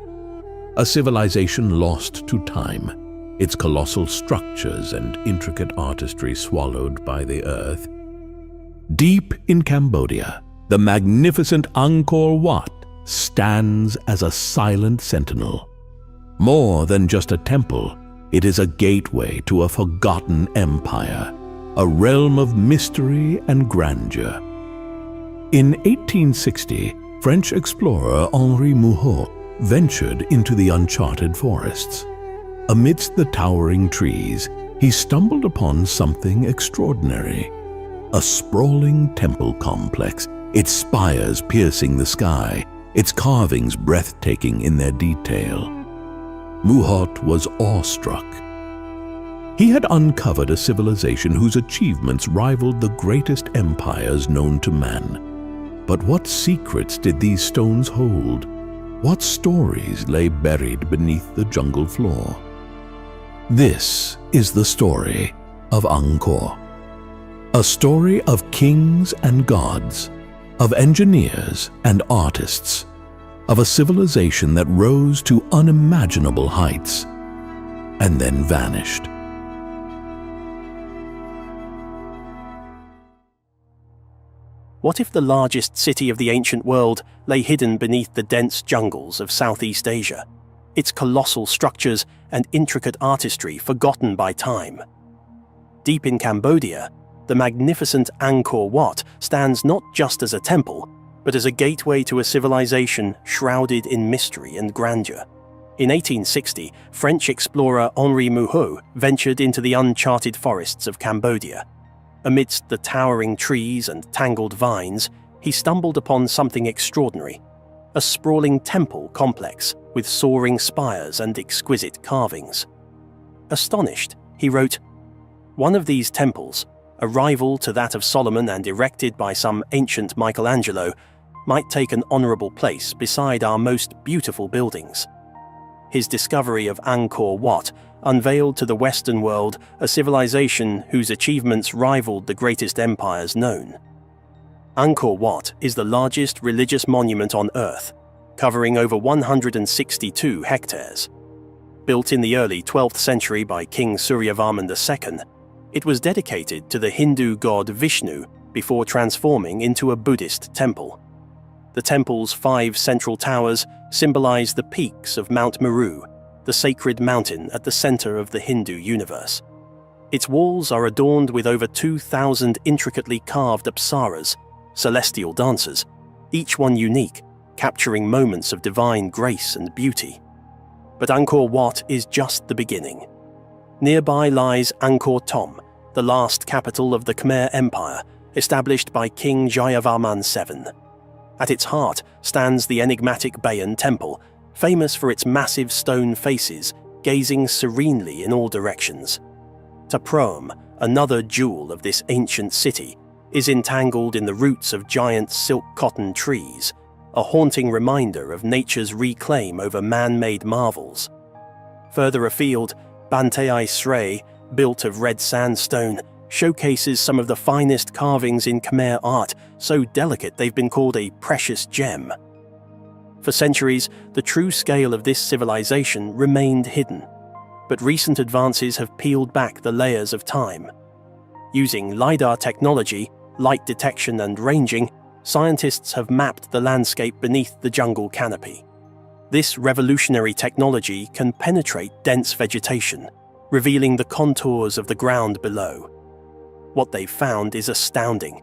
A civilization lost to time, its colossal structures and intricate artistry swallowed by the earth. Deep in Cambodia, the magnificent Angkor Wat stands as a silent sentinel. More than just a temple, it is a gateway to a forgotten empire, a realm of mystery and grandeur. In 1860, French explorer Henri Mouhot ventured into the uncharted forests. Amidst the towering trees, he stumbled upon something extraordinary. A sprawling temple complex, its spires piercing the sky, its carvings breathtaking in their detail. Mouhot was awestruck. He had uncovered a civilization whose achievements rivaled the greatest empires known to man. But what secrets did these stones hold? What stories lay buried beneath the jungle floor? This is the story of Angkor. A story of kings and gods, of engineers and artists, of a civilization that rose to unimaginable heights and then vanished. What if the largest city of the ancient world lay hidden beneath the dense jungles of Southeast Asia, its colossal structures and intricate artistry forgotten by time? Deep in Cambodia, the magnificent Angkor Wat stands not just as a temple, but as a gateway to a civilization shrouded in mystery and grandeur. In 1860, French explorer Henri Mouhot ventured into the uncharted forests of Cambodia. Amidst the towering trees and tangled vines, he stumbled upon something extraordinary: a sprawling temple complex with soaring spires and exquisite carvings. Astonished, he wrote, "One of these temples, a rival to that of Solomon and erected by some ancient Michelangelo, might take an honorable place beside our most beautiful buildings." His discovery of Angkor Wat unveiled to the Western world a civilization whose achievements rivaled the greatest empires known. Angkor Wat is the largest religious monument on Earth, covering over 162 hectares. Built in the early 12th century by King Suryavarman II, it was dedicated to the Hindu god Vishnu before transforming into a Buddhist temple. The temple's 5 central towers symbolize the peaks of Mount Meru, the sacred mountain at the center of the Hindu universe. Its walls are adorned with over 2,000 intricately carved apsaras, celestial dancers, each one unique, capturing moments of divine grace and beauty. But Angkor Wat is just the beginning. Nearby lies Angkor Thom, the last capital of the Khmer Empire, established by King Jayavarman VII. At its heart stands the enigmatic Bayon Temple, famous for its massive stone faces gazing serenely in all directions. Taproam, another jewel of this ancient city, is entangled in the roots of giant silk cotton trees, a haunting reminder of nature's reclaim over man-made marvels. Further afield, Banteay Srey, built of red sandstone, showcases some of the finest carvings in Khmer art, so delicate they've been called a precious gem. For centuries, the true scale of this civilization remained hidden, but recent advances have peeled back the layers of time. Using LiDAR technology, light detection and ranging, scientists have mapped the landscape beneath the jungle canopy. This revolutionary technology can penetrate dense vegetation, revealing the contours of the ground below. What they've found is astounding.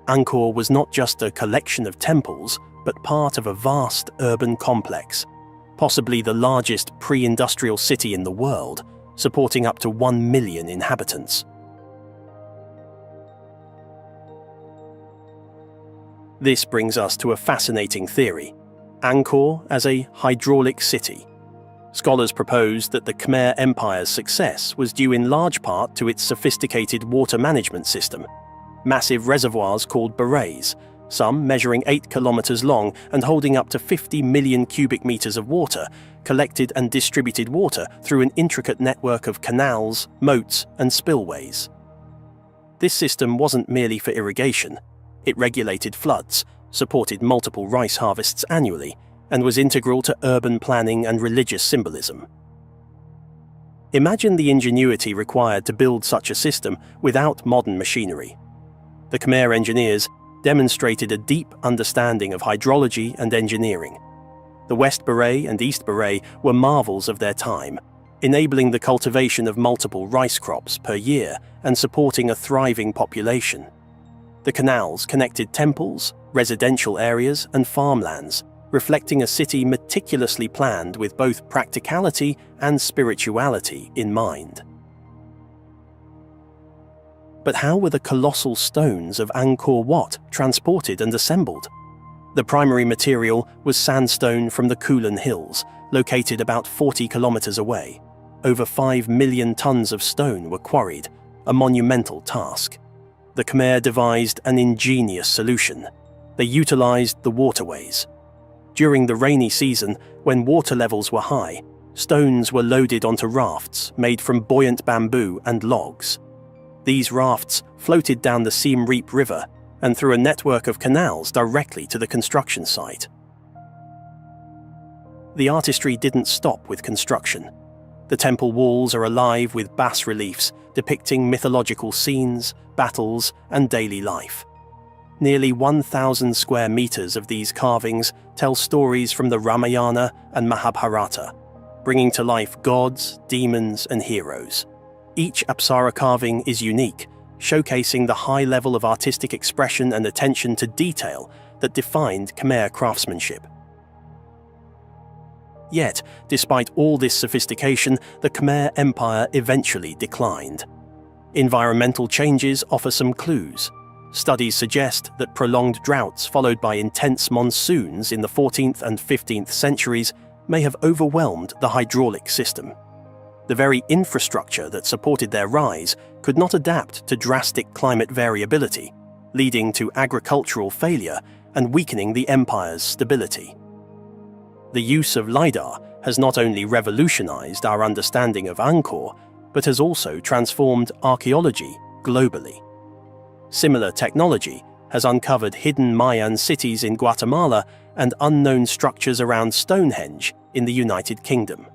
Angkor was not just a collection of temples, but part of a vast urban complex, possibly the largest pre-industrial city in the world, supporting up to 1 million inhabitants. This brings us to a fascinating theory: Angkor as a hydraulic city. Scholars propose that the Khmer Empire's success was due in large part to its sophisticated water management system. Massive reservoirs called barays, some measuring 8 kilometers long and holding up to 50 million cubic meters of water, collected and distributed water through an intricate network of canals, moats, and spillways. This system wasn't merely for irrigation. It regulated floods, supported multiple rice harvests annually, and was integral to urban planning and religious symbolism. Imagine the ingenuity required to build such a system without modern machinery. The Khmer engineers demonstrated a deep understanding of hydrology and engineering. The West Baray and East Baray were marvels of their time, enabling the cultivation of multiple rice crops per year and supporting a thriving population. The canals connected temples, residential areas, and farmlands, reflecting a city meticulously planned with both practicality and spirituality in mind. But how were the colossal stones of Angkor Wat transported and assembled? The primary material was sandstone from the Kulin Hills, located about 40 kilometers away. Over 5 million tons of stone were quarried, a monumental task. The Khmer devised an ingenious solution. They utilized the waterways. During the rainy season, when water levels were high, Stones were loaded onto rafts made from buoyant bamboo and logs. These rafts floated down the Siem Reap River and through a network of canals directly to the construction site. The artistry didn't stop with construction. The temple walls are alive with bas-reliefs depicting mythological scenes, battles, and daily life. Nearly 1,000 square meters of these carvings tell stories from the Ramayana and Mahabharata, bringing to life gods, demons, and heroes. Each Apsara carving is unique, showcasing the high level of artistic expression and attention to detail that defined Khmer craftsmanship. Yet, despite all this sophistication, the Khmer Empire eventually declined. Environmental changes offer some clues. Studies suggest that prolonged droughts followed by intense monsoons in the 14th and 15th centuries may have overwhelmed the hydraulic system. The very infrastructure that supported their rise could not adapt to drastic climate variability, leading to agricultural failure and weakening the empire's stability. The use of LiDAR has not only revolutionized our understanding of Angkor, but has also transformed archaeology globally. Similar technology has uncovered hidden Mayan cities in Guatemala and unknown structures around Stonehenge in the United Kingdom.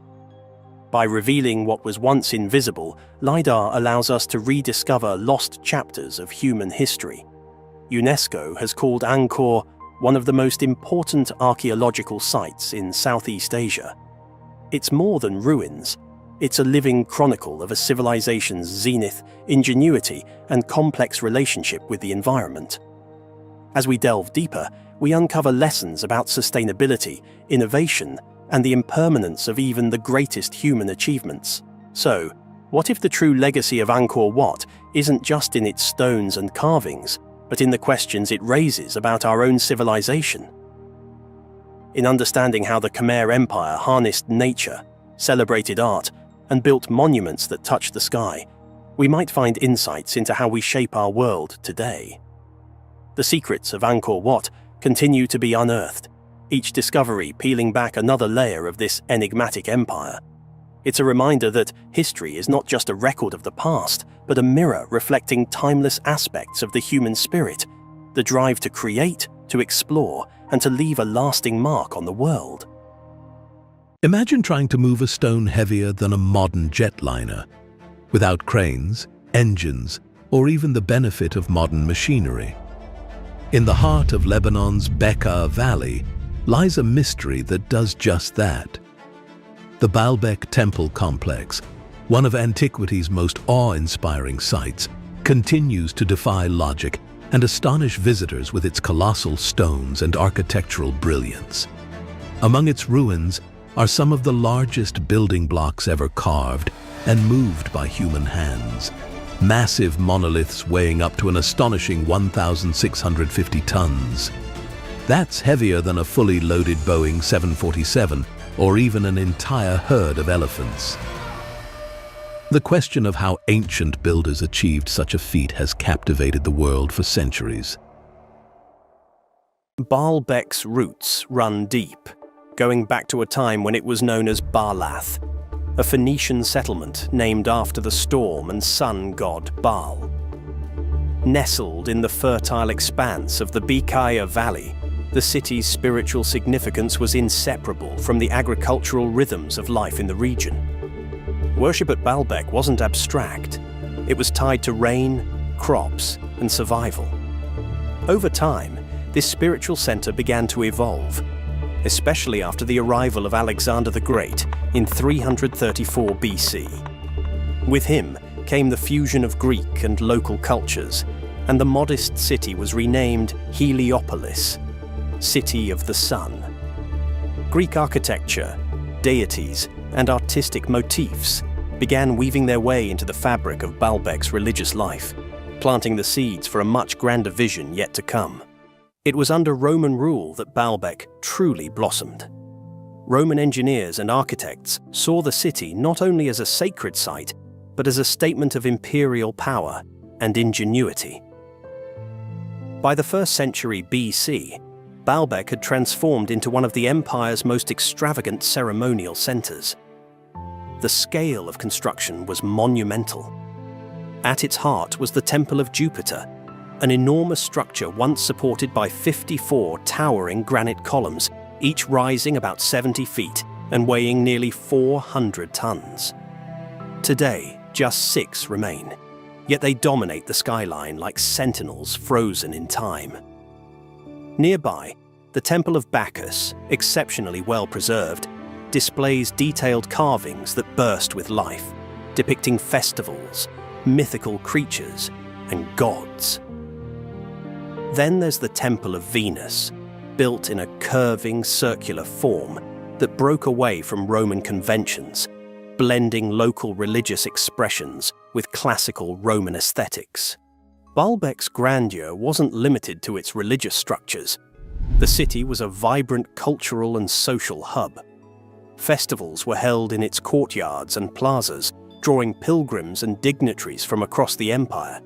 By revealing what was once invisible, LiDAR allows us to rediscover lost chapters of human history. UNESCO has called Angkor one of the most important archaeological sites in Southeast Asia. It's more than ruins. It's a living chronicle of a civilization's zenith, ingenuity, and complex relationship with the environment. As we delve deeper, we uncover lessons about sustainability, innovation, and the impermanence of even the greatest human achievements. So, what if the true legacy of Angkor Wat isn't just in its stones and carvings, but in the questions it raises about our own civilization? In understanding how the Khmer Empire harnessed nature, celebrated art, and built monuments that touch the sky, we might find insights into how we shape our world today. The secrets of Angkor Wat continue to be unearthed, each discovery peeling back another layer of this enigmatic empire. It's a reminder that history is not just a record of the past, but a mirror reflecting timeless aspects of the human spirit, the drive to create, to explore, and to leave a lasting mark on the world. Imagine trying to move a stone heavier than a modern jetliner, without cranes, engines, or even the benefit of modern machinery. In the heart of Lebanon's Bekaa Valley lies a mystery that does just that. The Baalbek Temple Complex, one of antiquity's most awe-inspiring sites, continues to defy logic and astonish visitors with its colossal stones and architectural brilliance. Among its ruins are some of the largest building blocks ever carved and moved by human hands. Massive monoliths weighing up to an astonishing 1,650 tons. That's heavier than a fully loaded Boeing 747 or even an entire herd of elephants. The question of how ancient builders achieved such a feat has captivated the world for centuries. Baalbek's roots run deep, going back to a time when it was known as Baalath, a Phoenician settlement named after the storm and sun god Baal. Nestled in the fertile expanse of the Bekaa Valley, the city's spiritual significance was inseparable from the agricultural rhythms of life in the region. Worship at Baalbek wasn't abstract. It was tied to rain, crops, and survival. Over time, this spiritual center began to evolve, especially after the arrival of Alexander the Great in 334 BC. With him came the fusion of Greek and local cultures, and the modest city was renamed Heliopolis, City of the Sun. Greek architecture, deities, and artistic motifs began weaving their way into the fabric of Baalbek's religious life, planting the seeds for a much grander vision yet to come. It was under Roman rule that Baalbek truly blossomed. Roman engineers and architects saw the city not only as a sacred site, but as a statement of imperial power and ingenuity. By the 1st century BC, Baalbek had transformed into one of the empire's most extravagant ceremonial centers. the scale of construction was monumental. At its heart was the Temple of Jupiter, an enormous structure once supported by 54 towering granite columns, each rising about 70 feet and weighing nearly 400 tons. Today, just 6 remain, yet they dominate the skyline like sentinels frozen in time. Nearby, the Temple of Bacchus, exceptionally well preserved, displays detailed carvings that burst with life, depicting festivals, mythical creatures, and gods. Then there's the Temple of Venus, built in a curving circular form that broke away from Roman conventions, blending local religious expressions with classical Roman aesthetics. Baalbek's grandeur wasn't limited to its religious structures. The city was a vibrant cultural and social hub. Festivals were held in its courtyards and plazas, drawing pilgrims and dignitaries from across the empire.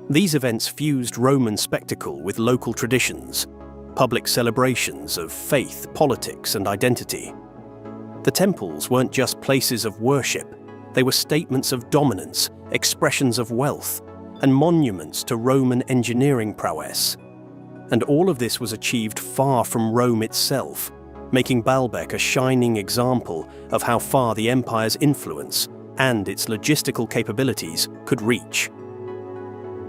These events fused Roman spectacle with local traditions, public celebrations of faith, politics, and identity. The temples weren't just places of worship, they were statements of dominance, expressions of wealth, and monuments to Roman engineering prowess. And all of this was achieved far from Rome itself, making Baalbek a shining example of how far the empire's influence and its logistical capabilities could reach.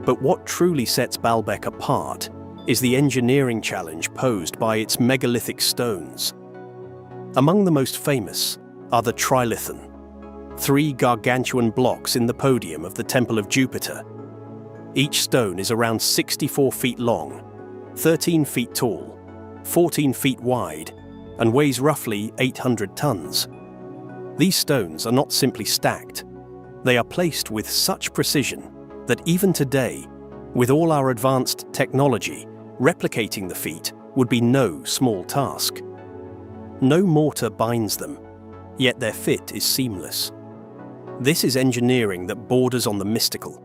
But what truly sets Baalbek apart is the engineering challenge posed by its megalithic stones. Among the most famous are the trilithon, 3 gargantuan blocks in the podium of the Temple of Jupiter. Each stone is around 64 feet long, 13 feet tall, 14 feet wide, and weighs roughly 800 tons. These stones are not simply stacked. They are placed with such precision that even today, with all our advanced technology, replicating the feat would be no small task. No mortar binds them, yet their fit is seamless. This is engineering that borders on the mystical.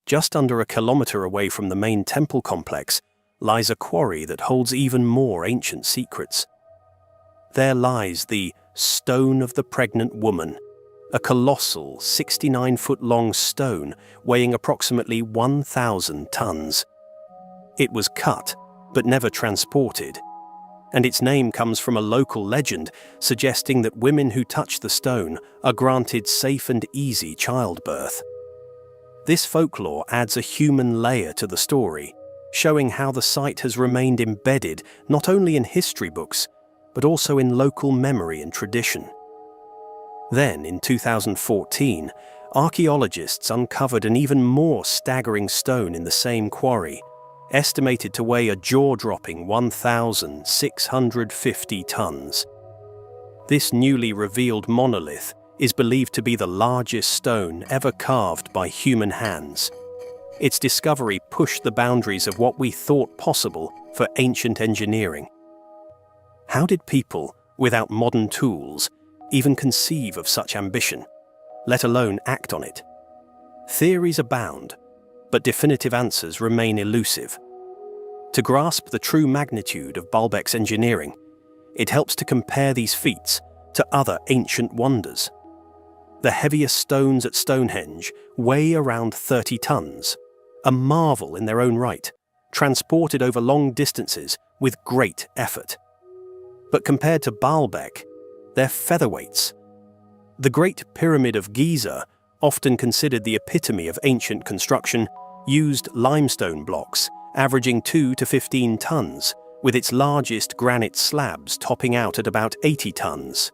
Just under a kilometer away from the main temple complex lies a quarry that holds even more ancient secrets. There lies the Stone of the Pregnant Woman, a colossal 69-foot-long stone weighing approximately 1,000 tons. It was cut, but never transported, and its name comes from a local legend suggesting that women who touch the stone are granted safe and easy childbirth. This folklore adds a human layer to the story, showing how the site has remained embedded not only in history books, but also in local memory and tradition. Then, in 2014, archaeologists uncovered an even more staggering stone in the same quarry, estimated to weigh a jaw-dropping 1,650 tons. This newly revealed monolith is believed to be the largest stone ever carved by human hands. Its discovery pushed the boundaries of what we thought possible for ancient engineering. How did people, without modern tools, even conceive of such ambition, let alone act on it? Theories abound, but definitive answers remain elusive. To grasp the true magnitude of Baalbek's engineering, it helps to compare these feats to other ancient wonders. The heaviest stones at Stonehenge weigh around 30 tons, a marvel in their own right, transported over long distances with great effort. But compared to Baalbek, they're featherweights. The Great Pyramid of Giza, often considered the epitome of ancient construction, used limestone blocks, averaging 2 to 15 tons, with its largest granite slabs topping out at about 80 tons.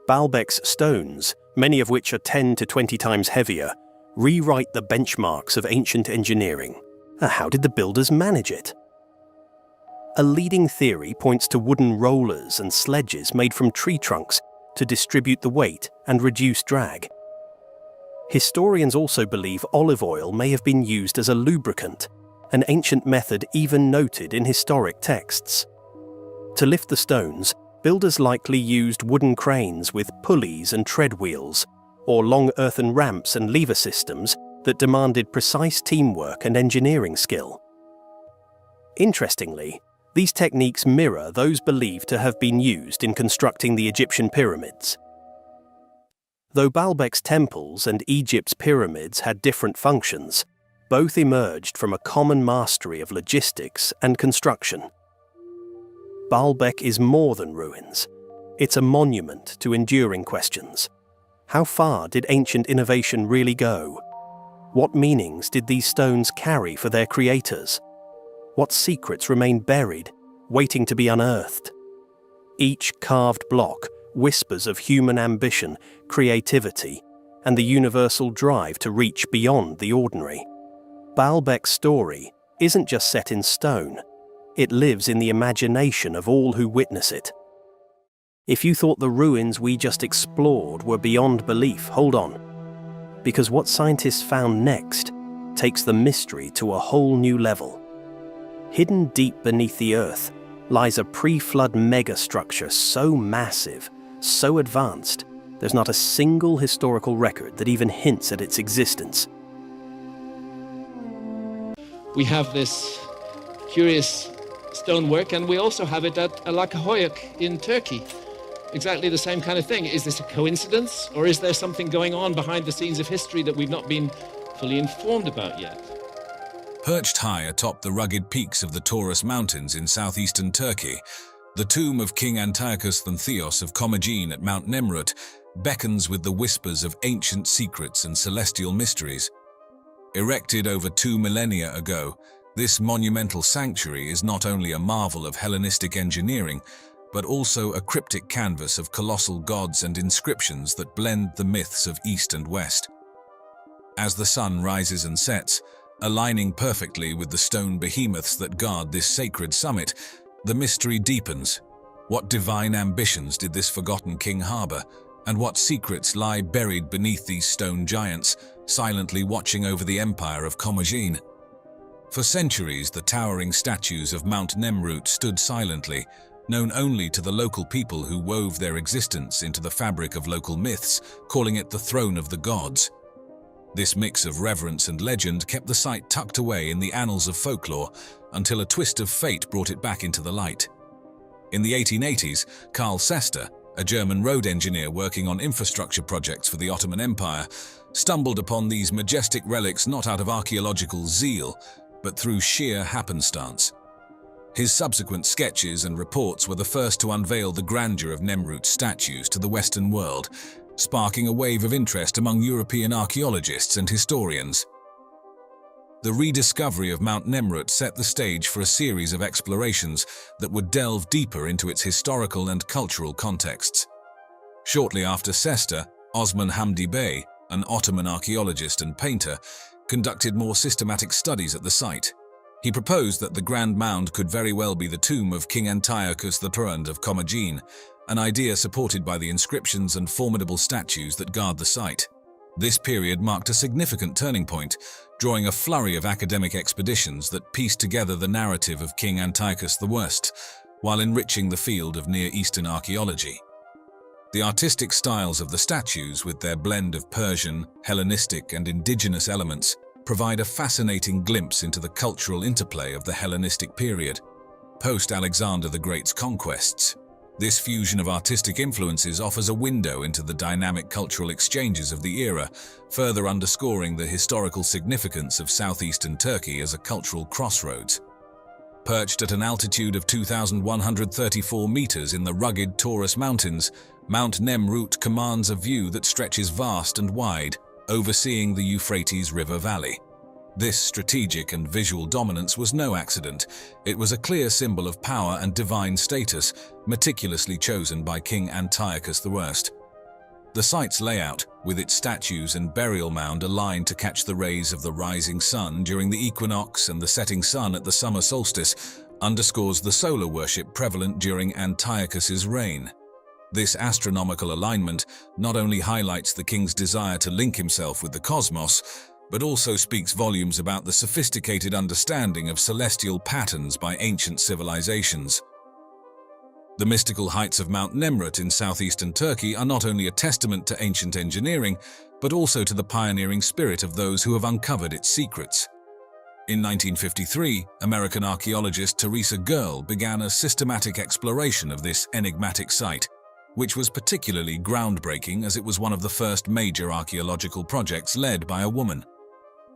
Baalbek's stones, many of which are 10 to 20 times heavier, rewrite the benchmarks of ancient engineering. How did the builders manage it? A leading theory points to wooden rollers and sledges made from tree trunks to distribute the weight and reduce drag. Historians also believe olive oil may have been used as a lubricant, an ancient method even noted in historic texts. To lift the stones, builders likely used wooden cranes with pulleys and tread wheels, or long earthen ramps and lever systems that demanded precise teamwork and engineering skill. Interestingly, these techniques mirror those believed to have been used in constructing the Egyptian pyramids. Though Baalbek's temples and Egypt's pyramids had different functions, both emerged from a common mastery of logistics and construction. Baalbek is more than ruins. It's a monument to enduring questions. How far did ancient innovation really go? What meanings did these stones carry for their creators? What secrets remain buried, waiting to be unearthed? Each carved block whispers of human ambition, creativity, and the universal drive to reach beyond the ordinary. Baalbek's story isn't just set in stone. It lives in the imagination of all who witness it. If you thought the ruins we just explored were beyond belief, hold on. Because what scientists found next takes the mystery to a whole new level. Hidden deep beneath the earth lies a pre-flood megastructure so massive, so advanced, there's not a single historical record that even hints at its existence. We have this curious stonework, and we also have it at Alakahoyuk in Turkey. Exactly the same kind of thing. Is this a coincidence, or is there something going on behind the scenes of history that we've not been fully informed about yet? Perched high atop the rugged peaks of the Taurus Mountains in southeastern Turkey, the tomb of King Antiochus Theos of Commagene at Mount Nemrut beckons with the whispers of ancient secrets and celestial mysteries. Erected over 2 millennia ago, this monumental sanctuary is not only a marvel of Hellenistic engineering, but also a cryptic canvas of colossal gods and inscriptions that blend the myths of East and West. As the sun rises and sets, aligning perfectly with the stone behemoths that guard this sacred summit, the mystery deepens. What divine ambitions did this forgotten king harbor, and what secrets lie buried beneath these stone giants, silently watching over the empire of Commagene? For centuries, the towering statues of Mount Nemrut stood silently, known only to the local people who wove their existence into the fabric of local myths, calling it the throne of the gods. This mix of reverence and legend kept the site tucked away in the annals of folklore until a twist of fate brought it back into the light. In the 1880s, Karl Sester, a German road engineer working on infrastructure projects for the Ottoman Empire, stumbled upon these majestic relics not out of archaeological zeal, but through sheer happenstance. His subsequent sketches and reports were the first to unveil the grandeur of Nemrut's statues to the Western world, sparking a wave of interest among European archaeologists and historians. The rediscovery of Mount Nemrut set the stage for a series of explorations that would delve deeper into its historical and cultural contexts. Shortly after Sester, Osman Hamdi Bey, an Ottoman archaeologist and painter, conducted more systematic studies at the site. He proposed that the Grand Mound could very well be the tomb of King Antiochus III of Commagene, an idea supported by the inscriptions and formidable statues that guard the site. This period marked a significant turning point, drawing a flurry of academic expeditions that pieced together the narrative of King Antiochus I, while enriching the field of Near Eastern archaeology. The artistic styles of the statues, with their blend of Persian, Hellenistic, and indigenous elements, provide a fascinating glimpse into the cultural interplay of the Hellenistic period, post-Alexander the Great's conquests. This fusion of artistic influences offers a window into the dynamic cultural exchanges of the era, further underscoring the historical significance of southeastern Turkey as a cultural crossroads. Perched at an altitude of 2,134 meters in the rugged Taurus Mountains, Mount Nemrut commands a view that stretches vast and wide, overseeing the Euphrates River Valley. This strategic and visual dominance was no accident. It was a clear symbol of power and divine status, meticulously chosen by King Antiochus I. The site's layout, with its statues and burial mound aligned to catch the rays of the rising sun during the equinox and the setting sun at the summer solstice, underscores the solar worship prevalent during Antiochus's reign. This astronomical alignment not only highlights the king's desire to link himself with the cosmos, but also speaks volumes about the sophisticated understanding of celestial patterns by ancient civilizations. The mystical heights of Mount Nemrut in southeastern Turkey are not only a testament to ancient engineering, but also to the pioneering spirit of those who have uncovered its secrets. In 1953, American archaeologist Teresa Gurl began a systematic exploration of this enigmatic site. which was particularly groundbreaking as it was one of the first major archaeological projects led by a woman.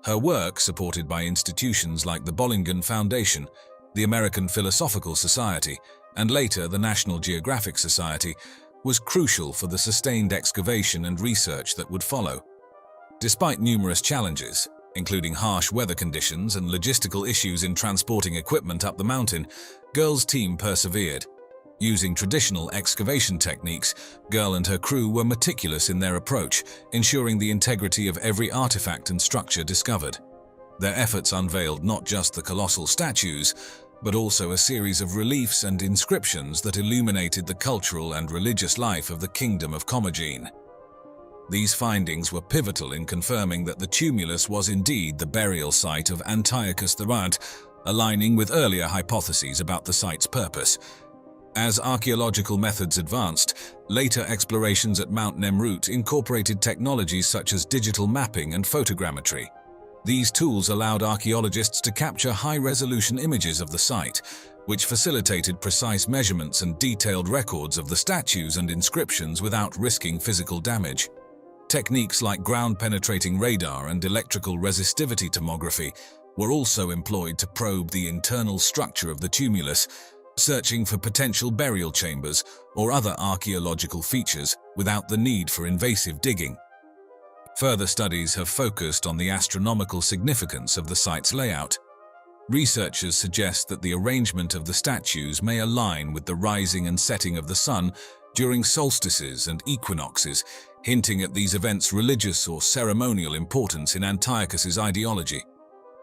Her work, supported by institutions like the Bollingen Foundation, the American Philosophical Society, and later the National Geographic Society, was crucial for the sustained excavation and research that would follow. Despite numerous challenges, including harsh weather conditions and logistical issues in transporting equipment up the mountain, Girl's team persevered. Using traditional excavation techniques, Girl and her crew were meticulous in their approach, ensuring the integrity of every artifact and structure discovered. Their efforts unveiled not just the colossal statues, but also a series of reliefs and inscriptions that illuminated the cultural and religious life of the Kingdom of Commagene. These findings were pivotal in confirming that the tumulus was indeed the burial site of Antiochus III, aligning with earlier hypotheses about the site's purpose. As archaeological methods advanced, later explorations at Mount Nemrut incorporated technologies such as digital mapping and photogrammetry. These tools allowed archaeologists to capture high-resolution images of the site, which facilitated precise measurements and detailed records of the statues and inscriptions without risking physical damage. Techniques like ground-penetrating radar and electrical resistivity tomography were also employed to probe the internal structure of the tumulus, searching for potential burial chambers or other archaeological features without the need for invasive digging. Further studies have focused on the astronomical significance of the site's layout. Researchers suggest that the arrangement of the statues may align with the rising and setting of the sun during solstices and equinoxes, hinting at these events' religious or ceremonial importance in Antiochus's ideology.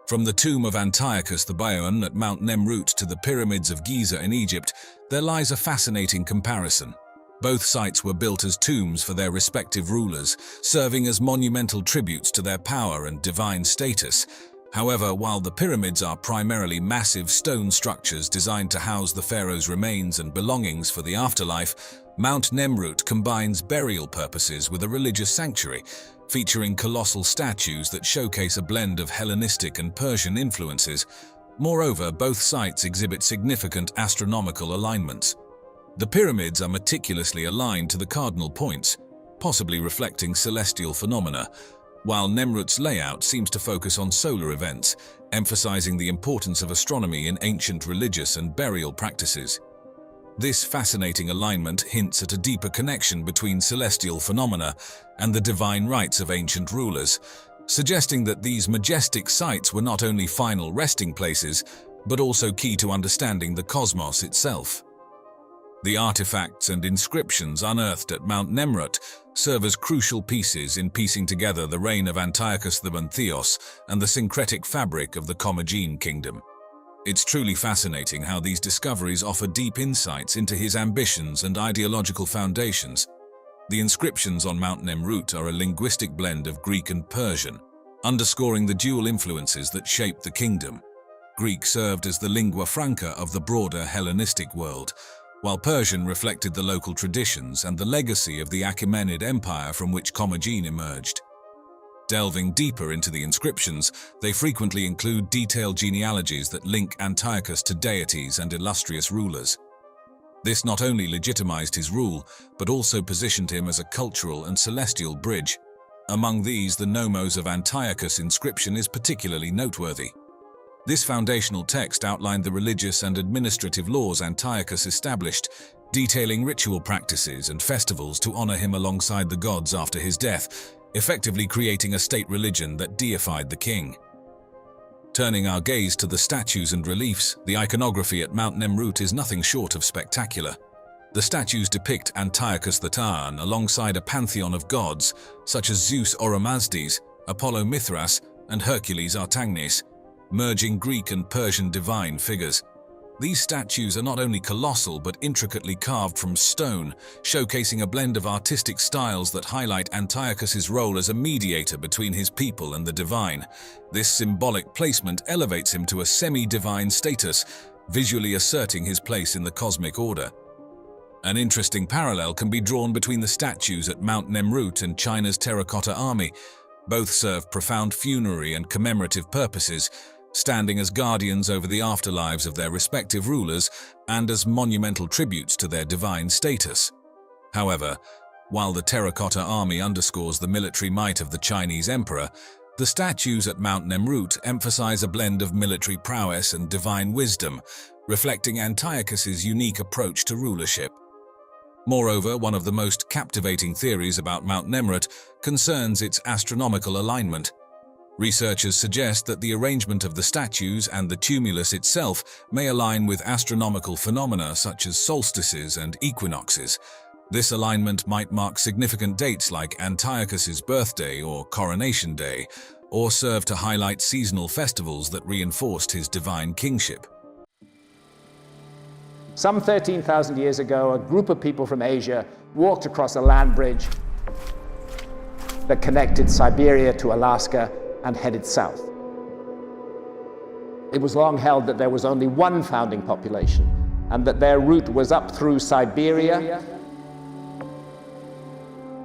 From the tomb of Antiochus the Baion at Mount Nemrut to the pyramids of Giza in Egypt, there lies a fascinating comparison. Both sites were built as tombs for their respective rulers, serving as monumental tributes to their power and divine status. However, while the pyramids are primarily massive stone structures designed to house the pharaoh's remains and belongings for the afterlife, Mount Nemrut combines burial purposes with a religious sanctuary, featuring colossal statues that showcase a blend of Hellenistic and Persian influences. Moreover, both sites exhibit significant astronomical alignments. The pyramids are meticulously aligned to the cardinal points, possibly reflecting celestial phenomena, while Nemrut's layout seems to focus on solar events, emphasizing the importance of astronomy in ancient religious and burial practices. This fascinating alignment hints at a deeper connection between celestial phenomena and the divine rites of ancient rulers, suggesting that these majestic sites were not only final resting places, but also key to understanding the cosmos itself. The artifacts and inscriptions unearthed at Mount Nemrut serve as crucial pieces in piecing together the reign of Antiochus the Theos and the syncretic fabric of the Commagene kingdom. It's truly fascinating how these discoveries offer deep insights into his ambitions and ideological foundations. The inscriptions on Mount Nemrut are a linguistic blend of Greek and Persian, underscoring the dual influences that shaped the kingdom. Greek served as the lingua franca of the broader Hellenistic world, while Persian reflected the local traditions and the legacy of the Achaemenid Empire from which Commagene emerged. Delving deeper into the inscriptions, they frequently include detailed genealogies that link Antiochus to deities and illustrious rulers. This not only legitimized his rule, but also positioned him as a cultural and celestial bridge. Among these, the Nomos of Antiochus inscription is particularly noteworthy. This foundational text outlined the religious and administrative laws Antiochus established, detailing ritual practices and festivals to honor him alongside the gods after his death, effectively creating a state religion that deified the king. Turning our gaze to the statues and reliefs, the iconography at Mount Nemrut is nothing short of spectacular. The statues depict Antiochus III alongside a pantheon of gods such as Zeus Oromasdes, Apollo Mithras, and Hercules Artagnes, merging Greek and Persian divine figures. These statues are not only colossal but intricately carved from stone, showcasing a blend of artistic styles that highlight Antiochus's role as a mediator between his people and the divine. This symbolic placement elevates him to a semi-divine status, visually asserting his place in the cosmic order. An interesting parallel can be drawn between the statues at Mount Nemrut and China's Terracotta Army. Both serve profound funerary and commemorative purposes, standing as guardians over the afterlives of their respective rulers and as monumental tributes to their divine status. However, while the terracotta army underscores the military might of the Chinese emperor, the statues at Mount Nemrut emphasize a blend of military prowess and divine wisdom, reflecting Antiochus's unique approach to rulership. Moreover, one of the most captivating theories about Mount Nemrut concerns its astronomical alignment. Researchers suggest that the arrangement of the statues and the tumulus itself may align with astronomical phenomena such as solstices and equinoxes. This alignment might mark significant dates like Antiochus's birthday or coronation day, or serve to highlight seasonal festivals that reinforced his divine kingship. Some 13,000 years ago, a group of people from Asia walked across a land bridge that connected Siberia to Alaska and headed south. It was long held that there was only one founding population and that their route was up through Siberia.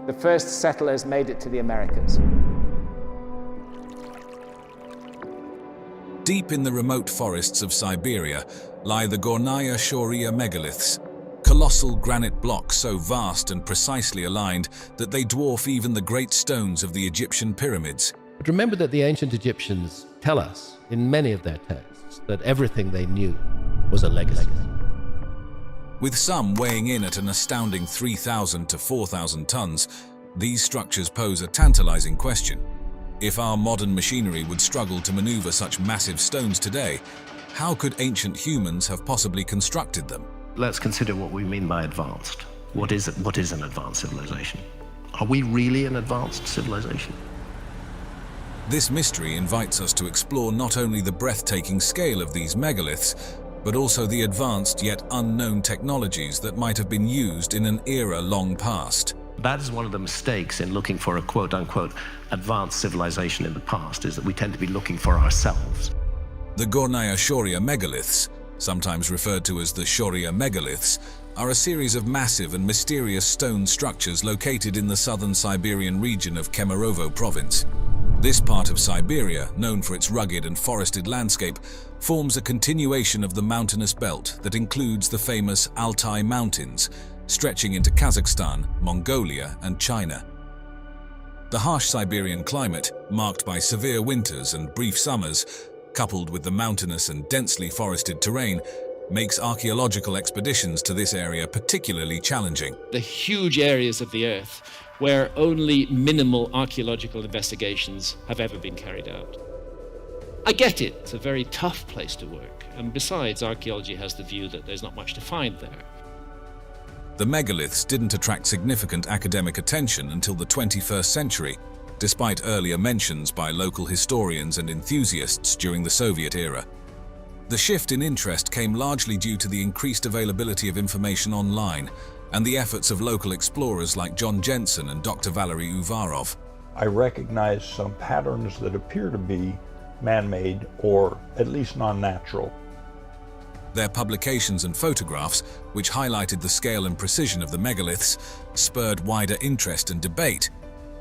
The first settlers made it to the Americas. Deep in the remote forests of Siberia lie the Gornaya Shoria megaliths, colossal granite blocks so vast and precisely aligned that they dwarf even the great stones of the Egyptian pyramids. But remember that the ancient Egyptians tell us in many of their texts that everything they knew was a legacy. With some weighing in at an astounding 3,000 to 4,000 tons, these structures pose a tantalizing question. If our modern machinery would struggle to maneuver such massive stones today, how could ancient humans have possibly constructed them? Let's consider what we mean by advanced. What is an advanced civilization? Are we really an advanced civilization? This mystery invites us to explore not only the breathtaking scale of these megaliths, but also the advanced yet unknown technologies that might have been used in an era long past. That is one of the mistakes in looking for a quote-unquote advanced civilization in the past, is that we tend to be looking for ourselves. The Gornaya Shoria megaliths, sometimes referred to as the Shoria megaliths, are a series of massive and mysterious stone structures located in the southern Siberian region of Kemerovo province. This part of Siberia, known for its rugged and forested landscape, forms a continuation of the mountainous belt that includes the famous Altai Mountains, stretching into Kazakhstan, Mongolia, and China. The harsh Siberian climate, marked by severe winters and brief summers, coupled with the mountainous and densely forested terrain, makes archaeological expeditions to this area particularly challenging. The huge areas of the Earth where only minimal archaeological investigations have ever been carried out. I get it, it's a very tough place to work, and besides, archaeology has the view that there's not much to find there. The megaliths didn't attract significant academic attention until the 21st century, despite earlier mentions by local historians and enthusiasts during the Soviet era. The shift in interest came largely due to the increased availability of information online and the efforts of local explorers like John Jensen and Dr. Valery Uvarov. I recognize some patterns that appear to be man-made or at least non-natural. Their publications and photographs, which highlighted the scale and precision of the megaliths, spurred wider interest and debate,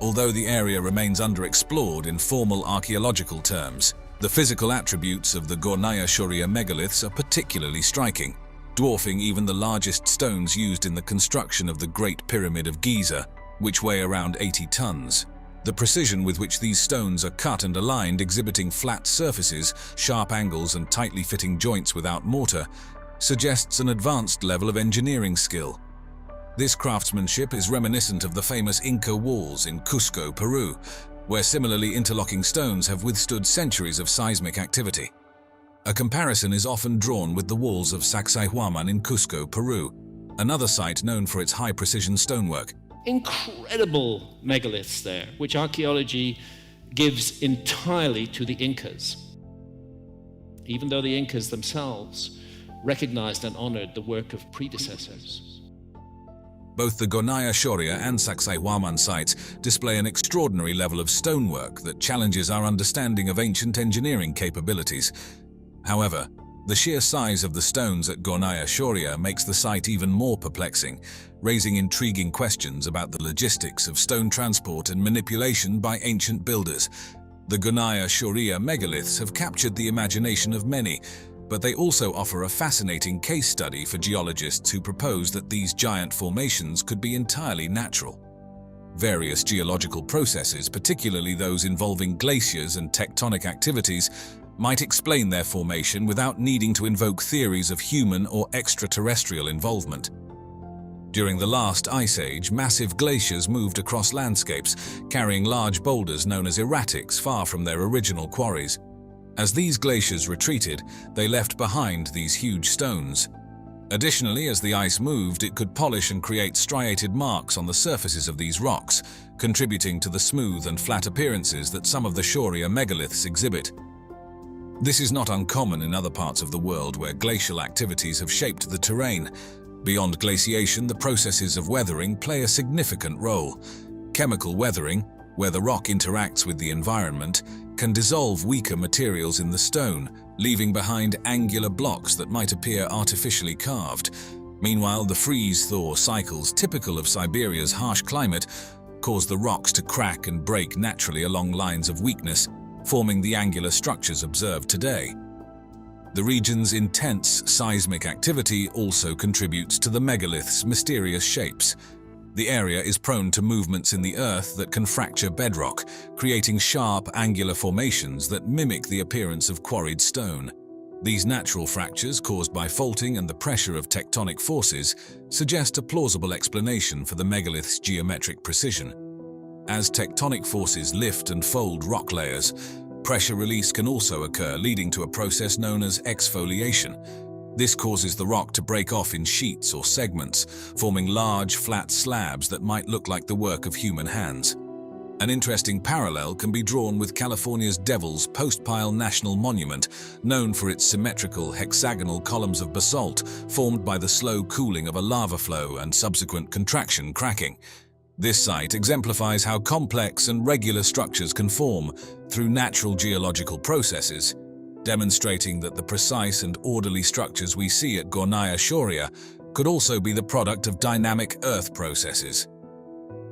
although the area remains underexplored in formal archaeological terms. The physical attributes of the Gornaya Shoria megaliths are particularly striking, dwarfing even the largest stones used in the construction of the Great Pyramid of Giza, which weigh around 80 tons. The precision with which these stones are cut and aligned, exhibiting flat surfaces, sharp angles, and tightly fitting joints without mortar, suggests an advanced level of engineering skill. This craftsmanship is reminiscent of the famous Inca walls in Cusco, Peru, where similarly interlocking stones have withstood centuries of seismic activity. A comparison is often drawn with the walls of Sacsayhuaman in Cusco, Peru, another site known for its high-precision stonework. Incredible megaliths there, which archaeology gives entirely to the Incas, even though the Incas themselves recognized and honored the work of predecessors. Both the Gornaya Shoria and Sacsayhuaman sites display an extraordinary level of stonework that challenges our understanding of ancient engineering capabilities. However, the sheer size of the stones at Gornaya Shoria makes the site even more perplexing, raising intriguing questions about the logistics of stone transport and manipulation by ancient builders. The Gornaya Shoria megaliths have captured the imagination of many, but they also offer a fascinating case study for geologists who propose that these giant formations could be entirely natural. Various geological processes, particularly those involving glaciers and tectonic activities, might explain their formation without needing to invoke theories of human or extraterrestrial involvement. During the last ice age, massive glaciers moved across landscapes, carrying large boulders known as erratics far from their original quarries. As these glaciers retreated, they left behind these huge stones. Additionally, as the ice moved, it could polish and create striated marks on the surfaces of these rocks, contributing to the smooth and flat appearances that some of the Shaurya megaliths exhibit. This is not uncommon in other parts of the world where glacial activities have shaped the terrain. Beyond glaciation, the processes of weathering play a significant role. Chemical weathering, where the rock interacts with the environment, can dissolve weaker materials in the stone, leaving behind angular blocks that might appear artificially carved. Meanwhile, the freeze-thaw cycles typical of Siberia's harsh climate cause the rocks to crack and break naturally along lines of weakness, forming the angular structures observed today. The region's intense seismic activity also contributes to the megalith's mysterious shapes. The area is prone to movements in the earth that can fracture bedrock, creating sharp, angular formations that mimic the appearance of quarried stone. These natural fractures, caused by faulting and the pressure of tectonic forces, suggest a plausible explanation for the megalith's geometric precision. As tectonic forces lift and fold rock layers, pressure release can also occur, leading to a process known as exfoliation. This causes the rock to break off in sheets or segments, forming large, flat slabs that might look like the work of human hands. An interesting parallel can be drawn with California's Devil's Postpile National Monument, known for its symmetrical hexagonal columns of basalt formed by the slow cooling of a lava flow and subsequent contraction cracking. This site exemplifies how complex and regular structures can form through natural geological processes, demonstrating that the precise and orderly structures we see at Gornaya Shaurya could also be the product of dynamic earth processes.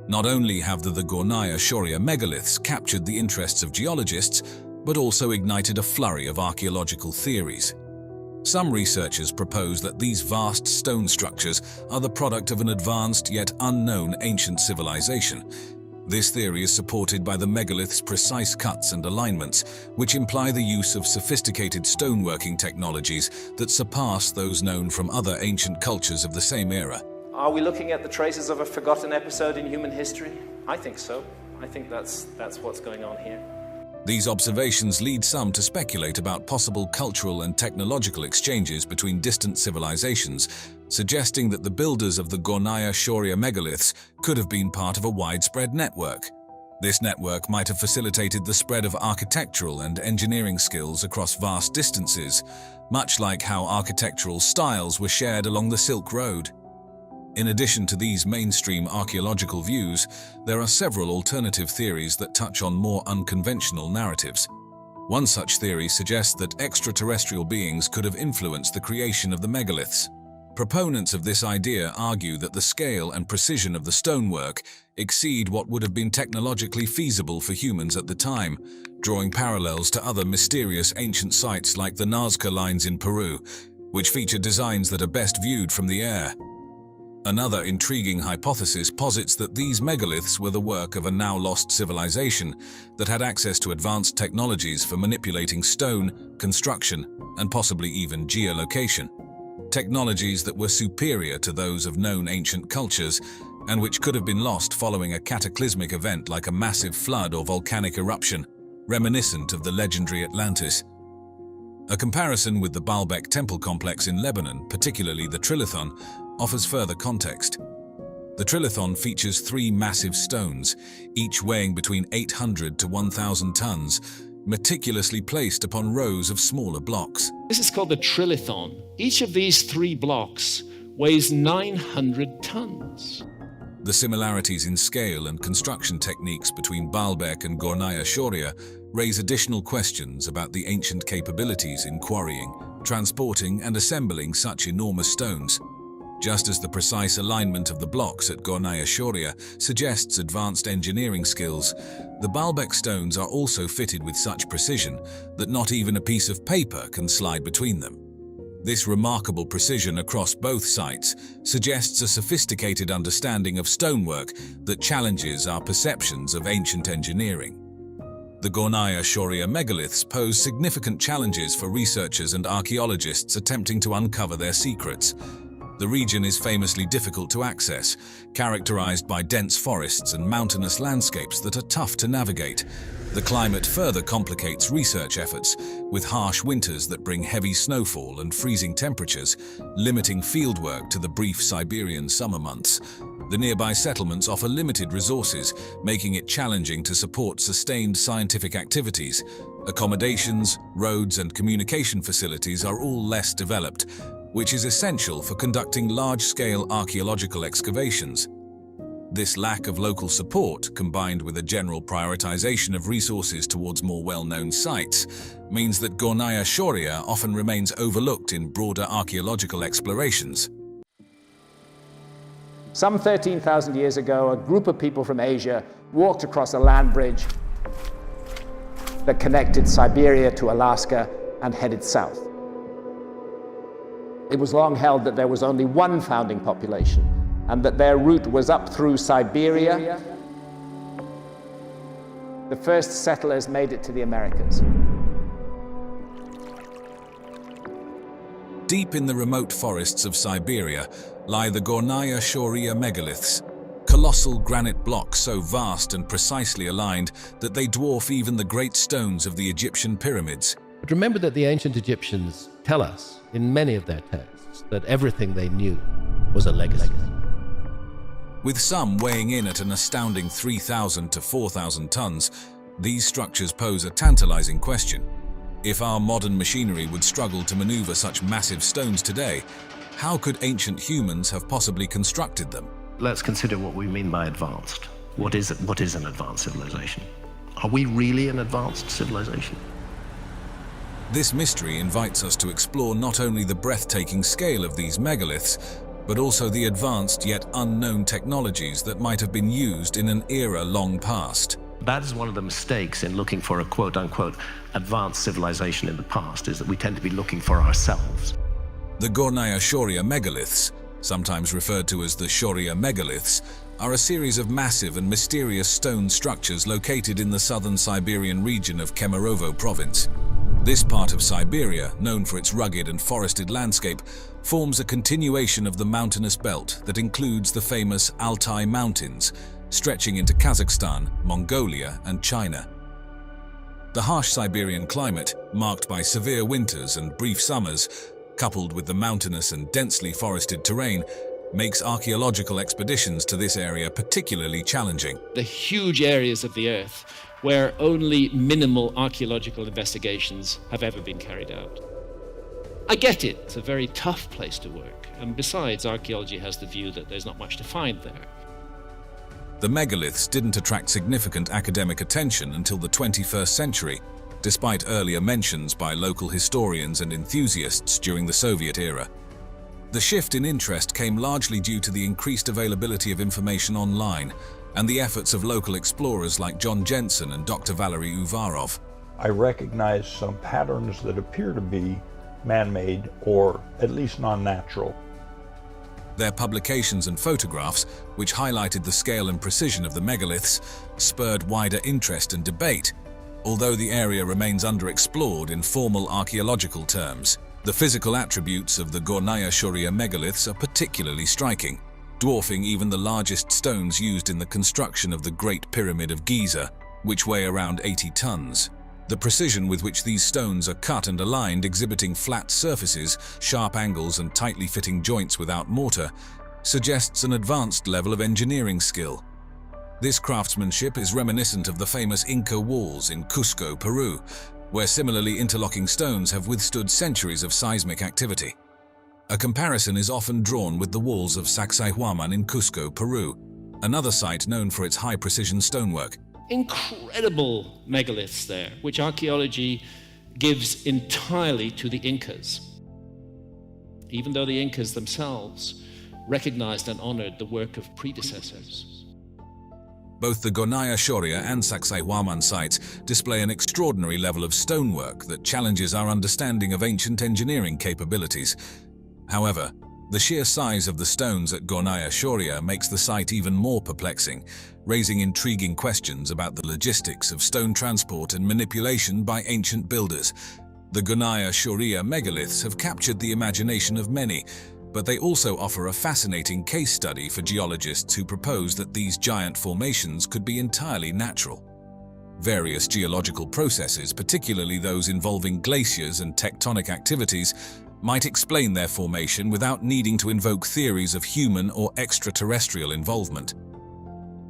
Not only have the Gornaya Shaurya megaliths captured the interests of geologists, but also ignited a flurry of archaeological theories. Some researchers propose that these vast stone structures are the product of an advanced yet unknown ancient civilization. This theory is supported by the megalith's precise cuts and alignments, which imply the use of sophisticated stoneworking technologies that surpass those known from other ancient cultures of the same era. Are we looking at the traces of a forgotten episode in human history? I think so. I think that's what's going on here. These observations lead some to speculate about possible cultural and technological exchanges between distant civilizations, suggesting that the builders of the Gornaya Shaurya megaliths could have been part of a widespread network. This network might have facilitated the spread of architectural and engineering skills across vast distances, much like how architectural styles were shared along the Silk Road. In addition to these mainstream archaeological views, there are several alternative theories that touch on more unconventional narratives. One such theory suggests that extraterrestrial beings could have influenced the creation of the megaliths. Proponents of this idea argue that the scale and precision of the stonework exceed what would have been technologically feasible for humans at the time, drawing parallels to other mysterious ancient sites like the Nazca Lines in Peru, which feature designs that are best viewed from the air. Another intriguing hypothesis posits that these megaliths were the work of a now-lost civilization that had access to advanced technologies for manipulating stone, construction, and possibly even geolocation. Technologies that were superior to those of known ancient cultures and which could have been lost following a cataclysmic event like a massive flood or volcanic eruption, reminiscent of the legendary Atlantis. A comparison with the Baalbek temple complex in Lebanon, particularly the Trilithon, offers further context. The Trilithon features 3 massive stones, each weighing between 800 to 1,000 tons, meticulously placed upon rows of smaller blocks. This is called the Trilithon. Each of these 3 blocks weighs 900 tons. The similarities in scale and construction techniques between Baalbek and Gornaya Shaurya raise additional questions about the ancient capabilities in quarrying, transporting, and assembling such enormous stones. Just as the precise alignment of the blocks at Gornaya Shaurya suggests advanced engineering skills, the Baalbek stones are also fitted with such precision that not even a piece of paper can slide between them. This remarkable precision across both sites suggests a sophisticated understanding of stonework that challenges our perceptions of ancient engineering. The Gornaya Shoria megaliths pose significant challenges for researchers and archaeologists attempting to uncover their secrets. The region is famously difficult to access, characterized by dense forests and mountainous landscapes that are tough to navigate. The climate further complicates research efforts, with harsh winters that bring heavy snowfall and freezing temperatures, limiting fieldwork to the brief Siberian summer months. The nearby settlements offer limited resources, making it challenging to support sustained scientific activities. Accommodations, roads, and communication facilities are all less developed, which is essential for conducting large-scale archaeological excavations. This lack of local support, combined with a general prioritization of resources towards more well-known sites, means that Gornaya Shoria often remains overlooked in broader archaeological explorations. Some 13,000 years ago, a group of people from Asia walked across a land bridge that connected Siberia to Alaska and headed south. It was long held that there was only one founding population, and that their route was up through Siberia. The first settlers made it to the Americas. Deep in the remote forests of Siberia lie the Gornaya Shoria megaliths, colossal granite blocks so vast and precisely aligned that they dwarf even the great stones of the Egyptian pyramids. But remember that the ancient Egyptians tell us in many of their texts that everything they knew was a legacy. With some weighing in at an astounding 3,000 to 4,000 tons, these structures pose a tantalizing question. If our modern machinery would struggle to maneuver such massive stones today, how could ancient humans have possibly constructed them? Let's consider what we mean by advanced. What is an advanced civilization? Are we really an advanced civilization? This mystery invites us to explore not only the breathtaking scale of these megaliths, but also the advanced yet unknown technologies that might have been used in an era long past. That is one of the mistakes in looking for a quote-unquote advanced civilization in the past, is that we tend to be looking for ourselves. The Gornaya Shoria megaliths, sometimes referred to as the Shoria megaliths, are a series of massive and mysterious stone structures located in the southern Siberian region of Kemerovo province. This part of Siberia, known for its rugged and forested landscape, forms a continuation of the mountainous belt that includes the famous Altai Mountains, stretching into Kazakhstan, Mongolia, and China. The harsh Siberian climate, marked by severe winters and brief summers, coupled with the mountainous and densely forested terrain, makes archaeological expeditions to this area particularly challenging. The huge areas of the Earth where only minimal archaeological investigations have ever been carried out. I get it, it's a very tough place to work, and besides, archaeology has the view that there's not much to find there. The megaliths didn't attract significant academic attention until the 21st century, despite earlier mentions by local historians and enthusiasts during the Soviet era. The shift in interest came largely due to the increased availability of information online and the efforts of local explorers like John Jensen and Dr. Valery Uvarov. I recognize some patterns that appear to be man-made or at least non-natural. Their publications and photographs, which highlighted the scale and precision of the megaliths, spurred wider interest and debate, although the area remains underexplored in formal archaeological terms. The physical attributes of the Gornaya Shoria megaliths are particularly striking, dwarfing even the largest stones used in the construction of the Great Pyramid of Giza, which weigh around 80 tons. The precision with which these stones are cut and aligned, exhibiting flat surfaces, sharp angles, and tightly fitting joints without mortar, suggests an advanced level of engineering skill. This craftsmanship is reminiscent of the famous Inca walls in Cusco, Peru, where similarly interlocking stones have withstood centuries of seismic activity. A comparison is often drawn with the walls of Sacsayhuaman in Cusco, Peru, another site known for its high-precision stonework. Incredible megaliths there, which archaeology gives entirely to the Incas, even though the Incas themselves recognized and honored the work of predecessors. Both the Gornaya Shoria and Sacsayhuaman sites display an extraordinary level of stonework that challenges our understanding of ancient engineering capabilities. However, the sheer size of the stones at Gornaya Shoria makes the site even more perplexing, raising intriguing questions about the logistics of stone transport and manipulation by ancient builders. The Gornaya Shoria megaliths have captured the imagination of many, but they also offer a fascinating case study for geologists who propose that these giant formations could be entirely natural. Various geological processes, particularly those involving glaciers and tectonic activities, might explain their formation without needing to invoke theories of human or extraterrestrial involvement.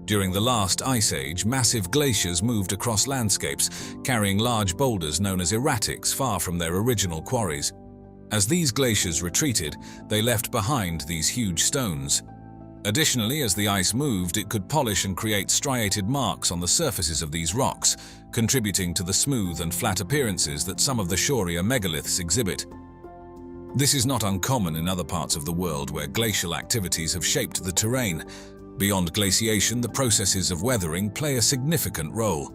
During the last ice age, massive glaciers moved across landscapes, carrying large boulders known as erratics far from their original quarries. As these glaciers retreated, they left behind these huge stones. Additionally, as the ice moved, it could polish and create striated marks on the surfaces of these rocks, contributing to the smooth and flat appearances that some of the Shoria megaliths exhibit. This is not uncommon in other parts of the world where glacial activities have shaped the terrain. Beyond glaciation, the processes of weathering play a significant role.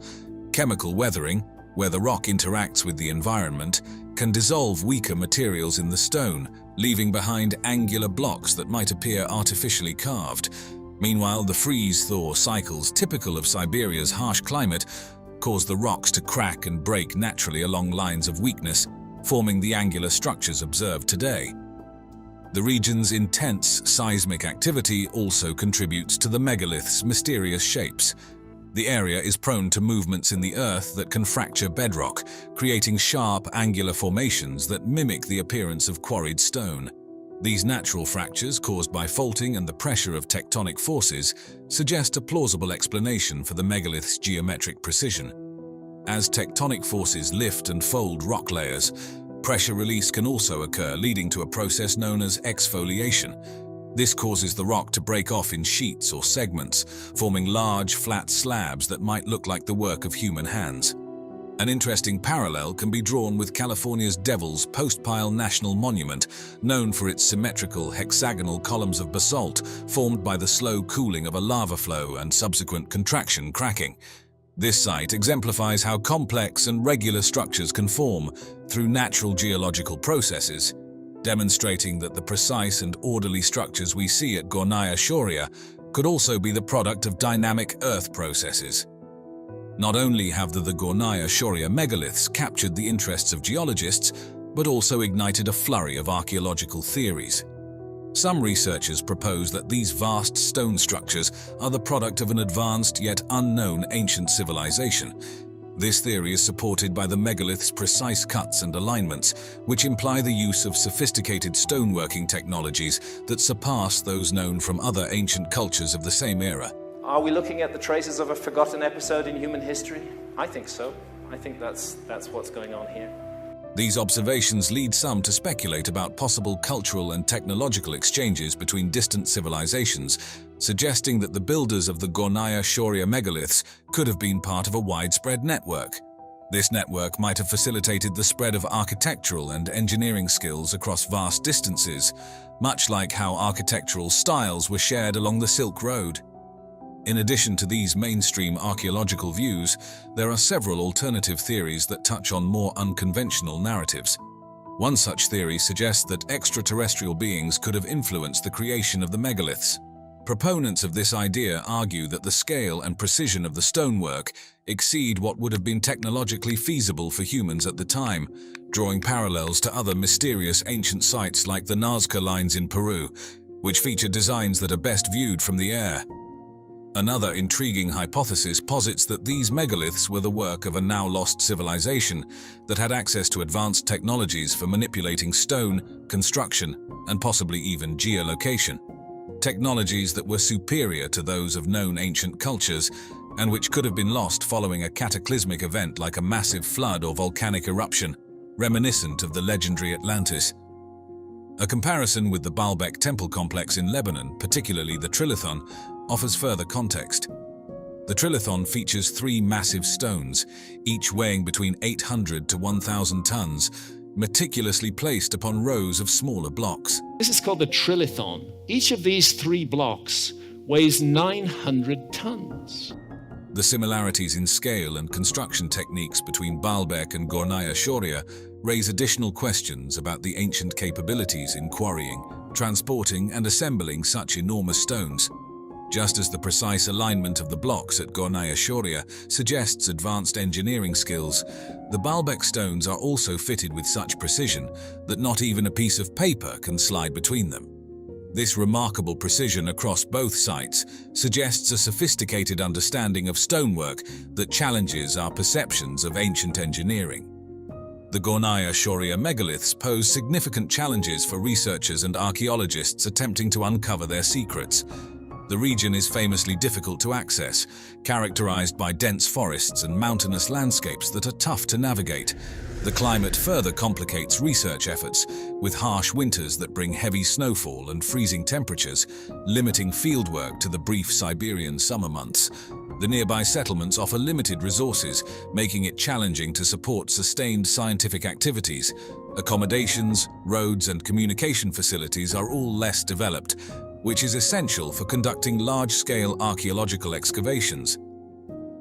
Chemical weathering, where the rock interacts with the environment, can dissolve weaker materials in the stone, leaving behind angular blocks that might appear artificially carved. Meanwhile, the freeze-thaw cycles typical of Siberia's harsh climate cause the rocks to crack and break naturally along lines of weakness, forming the angular structures observed today. The region's intense seismic activity also contributes to the megalith's mysterious shapes. The area is prone to movements in the earth that can fracture bedrock, creating sharp, angular formations that mimic the appearance of quarried stone. These natural fractures, caused by faulting and the pressure of tectonic forces, suggest a plausible explanation for the megalith's geometric precision. As tectonic forces lift and fold rock layers, pressure release can also occur, leading to a process known as exfoliation. This causes the rock to break off in sheets or segments, forming large, flat slabs that might look like the work of human hands. An interesting parallel can be drawn with California's Devil's Postpile National Monument, known for its symmetrical, hexagonal columns of basalt formed by the slow cooling of a lava flow and subsequent contraction cracking. This site exemplifies how complex and regular structures can form through natural geological processes, demonstrating that the precise and orderly structures we see at Gornaya Shoria could also be the product of dynamic earth processes. Not only have the Gornaya Shoria megaliths captured the interests of geologists, but also ignited a flurry of archaeological theories. Some researchers propose that these vast stone structures are the product of an advanced yet unknown ancient civilization. This theory is supported by the megalith's precise cuts and alignments, which imply the use of sophisticated stoneworking technologies that surpass those known from other ancient cultures of the same era. Are we looking at the traces of a forgotten episode in human history? I think so. I think that's what's going on here. These observations lead some to speculate about possible cultural and technological exchanges between distant civilizations, suggesting that the builders of the Gornaya Shoria megaliths could have been part of a widespread network. This network might have facilitated the spread of architectural and engineering skills across vast distances, much like how architectural styles were shared along the Silk Road. In addition to these mainstream archaeological views, there are several alternative theories that touch on more unconventional narratives. One such theory suggests that extraterrestrial beings could have influenced the creation of the megaliths. Proponents of this idea argue that the scale and precision of the stonework exceed what would have been technologically feasible for humans at the time, drawing parallels to other mysterious ancient sites like the Nazca lines in Peru, which feature designs that are best viewed from the air. Another intriguing hypothesis posits that these megaliths were the work of a now-lost civilization that had access to advanced technologies for manipulating stone, construction, and possibly even geolocation. Technologies that were superior to those of known ancient cultures and which could have been lost following a cataclysmic event like a massive flood or volcanic eruption, reminiscent of the legendary Atlantis. A comparison with the Baalbek temple complex in Lebanon, particularly the Trilithon, offers further context. The Trilithon features 3 massive stones, each weighing between 800 to 1,000 tons, meticulously placed upon rows of smaller blocks. This is called the Trilithon. Each of these 3 blocks weighs 900 tons. The similarities in scale and construction techniques between Baalbek and Gornaya Shoria raise additional questions about the ancient capabilities in quarrying, transporting and assembling such enormous stones. Just as the precise alignment of the blocks at Gornaya Shoria suggests advanced engineering skills, the Baalbek stones are also fitted with such precision that not even a piece of paper can slide between them. This remarkable precision across both sites suggests a sophisticated understanding of stonework that challenges our perceptions of ancient engineering. The Gornaya Shoria megaliths pose significant challenges for researchers and archaeologists attempting to uncover their secrets. The region is famously difficult to access, characterized by dense forests and mountainous landscapes that are tough to navigate. The climate further complicates research efforts, with harsh winters that bring heavy snowfall and freezing temperatures, limiting fieldwork to the brief Siberian summer months. The nearby settlements offer limited resources, making it challenging to support sustained scientific activities. Accommodations, roads, and communication facilities are all less developed, which is essential for conducting large-scale archaeological excavations.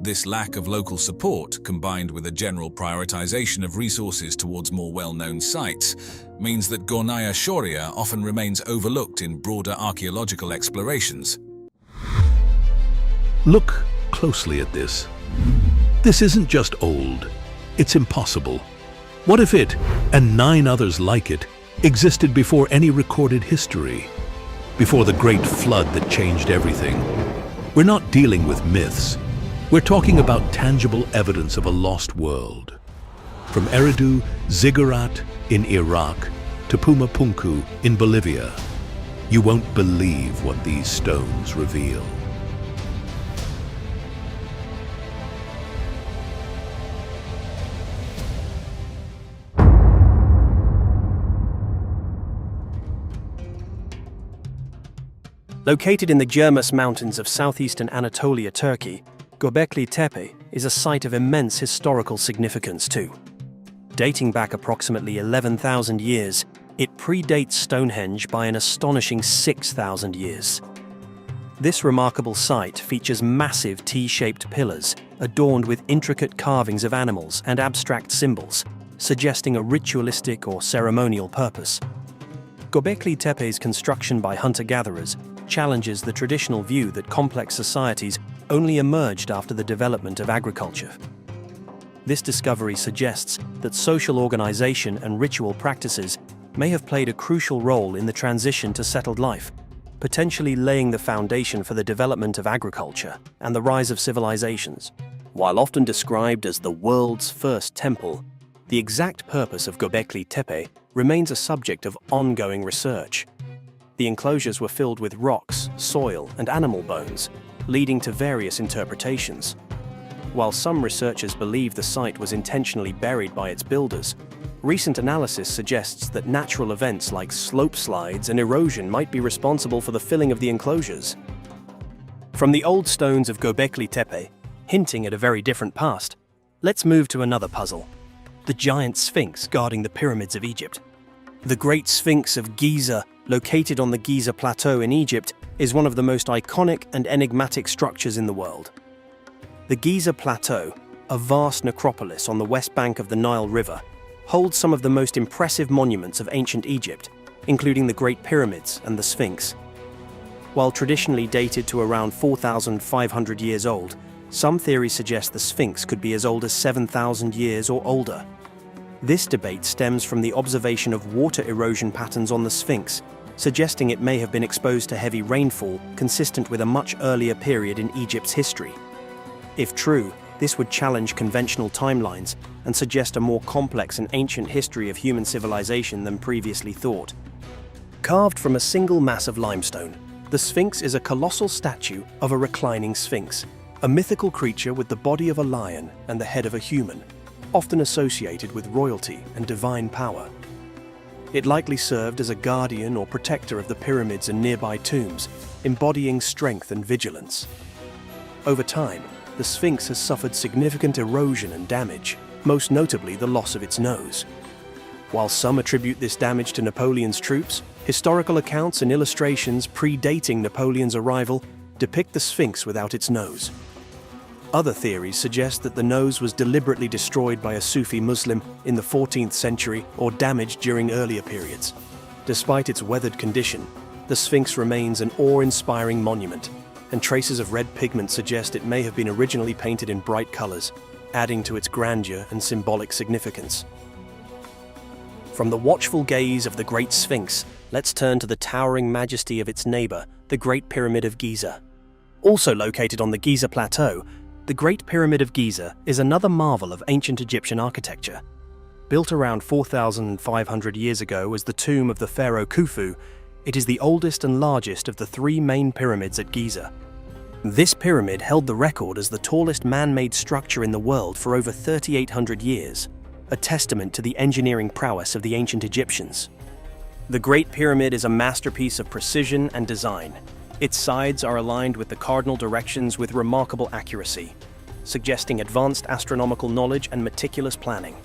This lack of local support, combined with a general prioritization of resources towards more well-known sites, means that Gornaya Shoria often remains overlooked in broader archaeological explorations. Look closely at this. This isn't just old, it's impossible. What if it, and 9 others like it, existed before any recorded history? Before the great flood that changed everything? We're not dealing with myths. We're talking about tangible evidence of a lost world. From Eridu, Ziggurat in Iraq to Pumapunku in Bolivia, you won't believe what these stones reveal. Located in the Jermus Mountains of southeastern Anatolia, Turkey, Göbekli Tepe is a site of immense historical significance too. Dating back approximately 11,000 years, it predates Stonehenge by an astonishing 6,000 years. This remarkable site features massive T-shaped pillars adorned with intricate carvings of animals and abstract symbols, suggesting a ritualistic or ceremonial purpose. Göbekli Tepe's construction by hunter-gatherers challenges the traditional view that complex societies only emerged after the development of agriculture. This discovery suggests that social organization and ritual practices may have played a crucial role in the transition to settled life, potentially laying the foundation for the development of agriculture and the rise of civilizations. While often described as the world's first temple, the exact purpose of Göbekli Tepe remains a subject of ongoing research. The enclosures were filled with rocks, soil, and animal bones, leading to various interpretations. While some researchers believe the site was intentionally buried by its builders, recent analysis suggests that natural events like slope slides and erosion might be responsible for the filling of the enclosures. From the old stones of Göbekli Tepe, hinting at a very different past, let's move to another puzzle: the giant Sphinx guarding the pyramids of Egypt. The Great Sphinx of Giza, located on the Giza Plateau in Egypt, is one of the most iconic and enigmatic structures in the world. The Giza Plateau, a vast necropolis on the west bank of the Nile River, holds some of the most impressive monuments of ancient Egypt, including the Great Pyramids and the Sphinx. While traditionally dated to around 4,500 years old, some theories suggest the Sphinx could be as old as 7,000 years or older. This debate stems from the observation of water erosion patterns on the Sphinx, suggesting it may have been exposed to heavy rainfall consistent with a much earlier period in Egypt's history. If true, this would challenge conventional timelines and suggest a more complex and ancient history of human civilization than previously thought. Carved from a single mass of limestone, the Sphinx is a colossal statue of a reclining sphinx, a mythical creature with the body of a lion and the head of a human, often associated with royalty and divine power. It likely served as a guardian or protector of the pyramids and nearby tombs, embodying strength and vigilance. Over time, the Sphinx has suffered significant erosion and damage, most notably the loss of its nose. While some attribute this damage to Napoleon's troops, historical accounts and illustrations predating Napoleon's arrival depict the Sphinx without its nose. Other theories suggest that the nose was deliberately destroyed by a Sufi Muslim in the 14th century or damaged during earlier periods. Despite its weathered condition, the Sphinx remains an awe-inspiring monument, and traces of red pigment suggest it may have been originally painted in bright colors, adding to its grandeur and symbolic significance. From the watchful gaze of the Great Sphinx, let's turn to the towering majesty of its neighbor, the Great Pyramid of Giza. Also located on the Giza Plateau, the Great Pyramid of Giza is another marvel of ancient Egyptian architecture. Built around 4,500 years ago as the tomb of the pharaoh Khufu, it is the oldest and largest of the three main pyramids at Giza. This pyramid held the record as the tallest man-made structure in the world for over 3,800 years, a testament to the engineering prowess of the ancient Egyptians. The Great Pyramid is a masterpiece of precision and design. Its sides are aligned with the cardinal directions with remarkable accuracy, suggesting advanced astronomical knowledge and meticulous planning.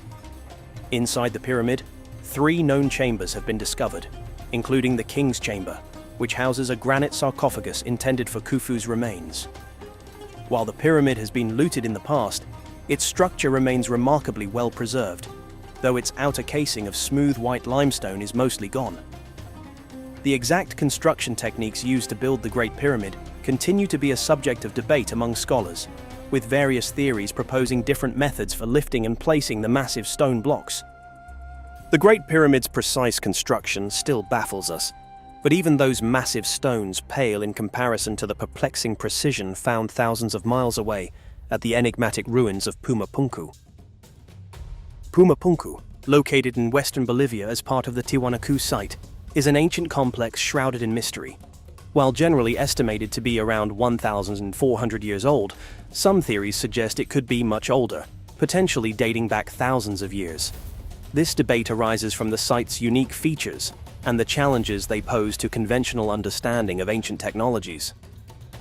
Inside the pyramid, 3 known chambers have been discovered, including the King's Chamber, which houses a granite sarcophagus intended for Khufu's remains. While the pyramid has been looted in the past, its structure remains remarkably well preserved, though its outer casing of smooth white limestone is mostly gone. The exact construction techniques used to build the Great Pyramid continue to be a subject of debate among scholars, with various theories proposing different methods for lifting and placing the massive stone blocks. The Great Pyramid's precise construction still baffles us, but even those massive stones pale in comparison to the perplexing precision found thousands of miles away at the enigmatic ruins of Pumapunku. Pumapunku, located in western Bolivia as part of the Tiwanaku site, is an ancient complex shrouded in mystery. While generally estimated to be around 1,400 years old, some theories suggest it could be much older, potentially dating back thousands of years. This debate arises from the site's unique features and the challenges they pose to conventional understanding of ancient technologies.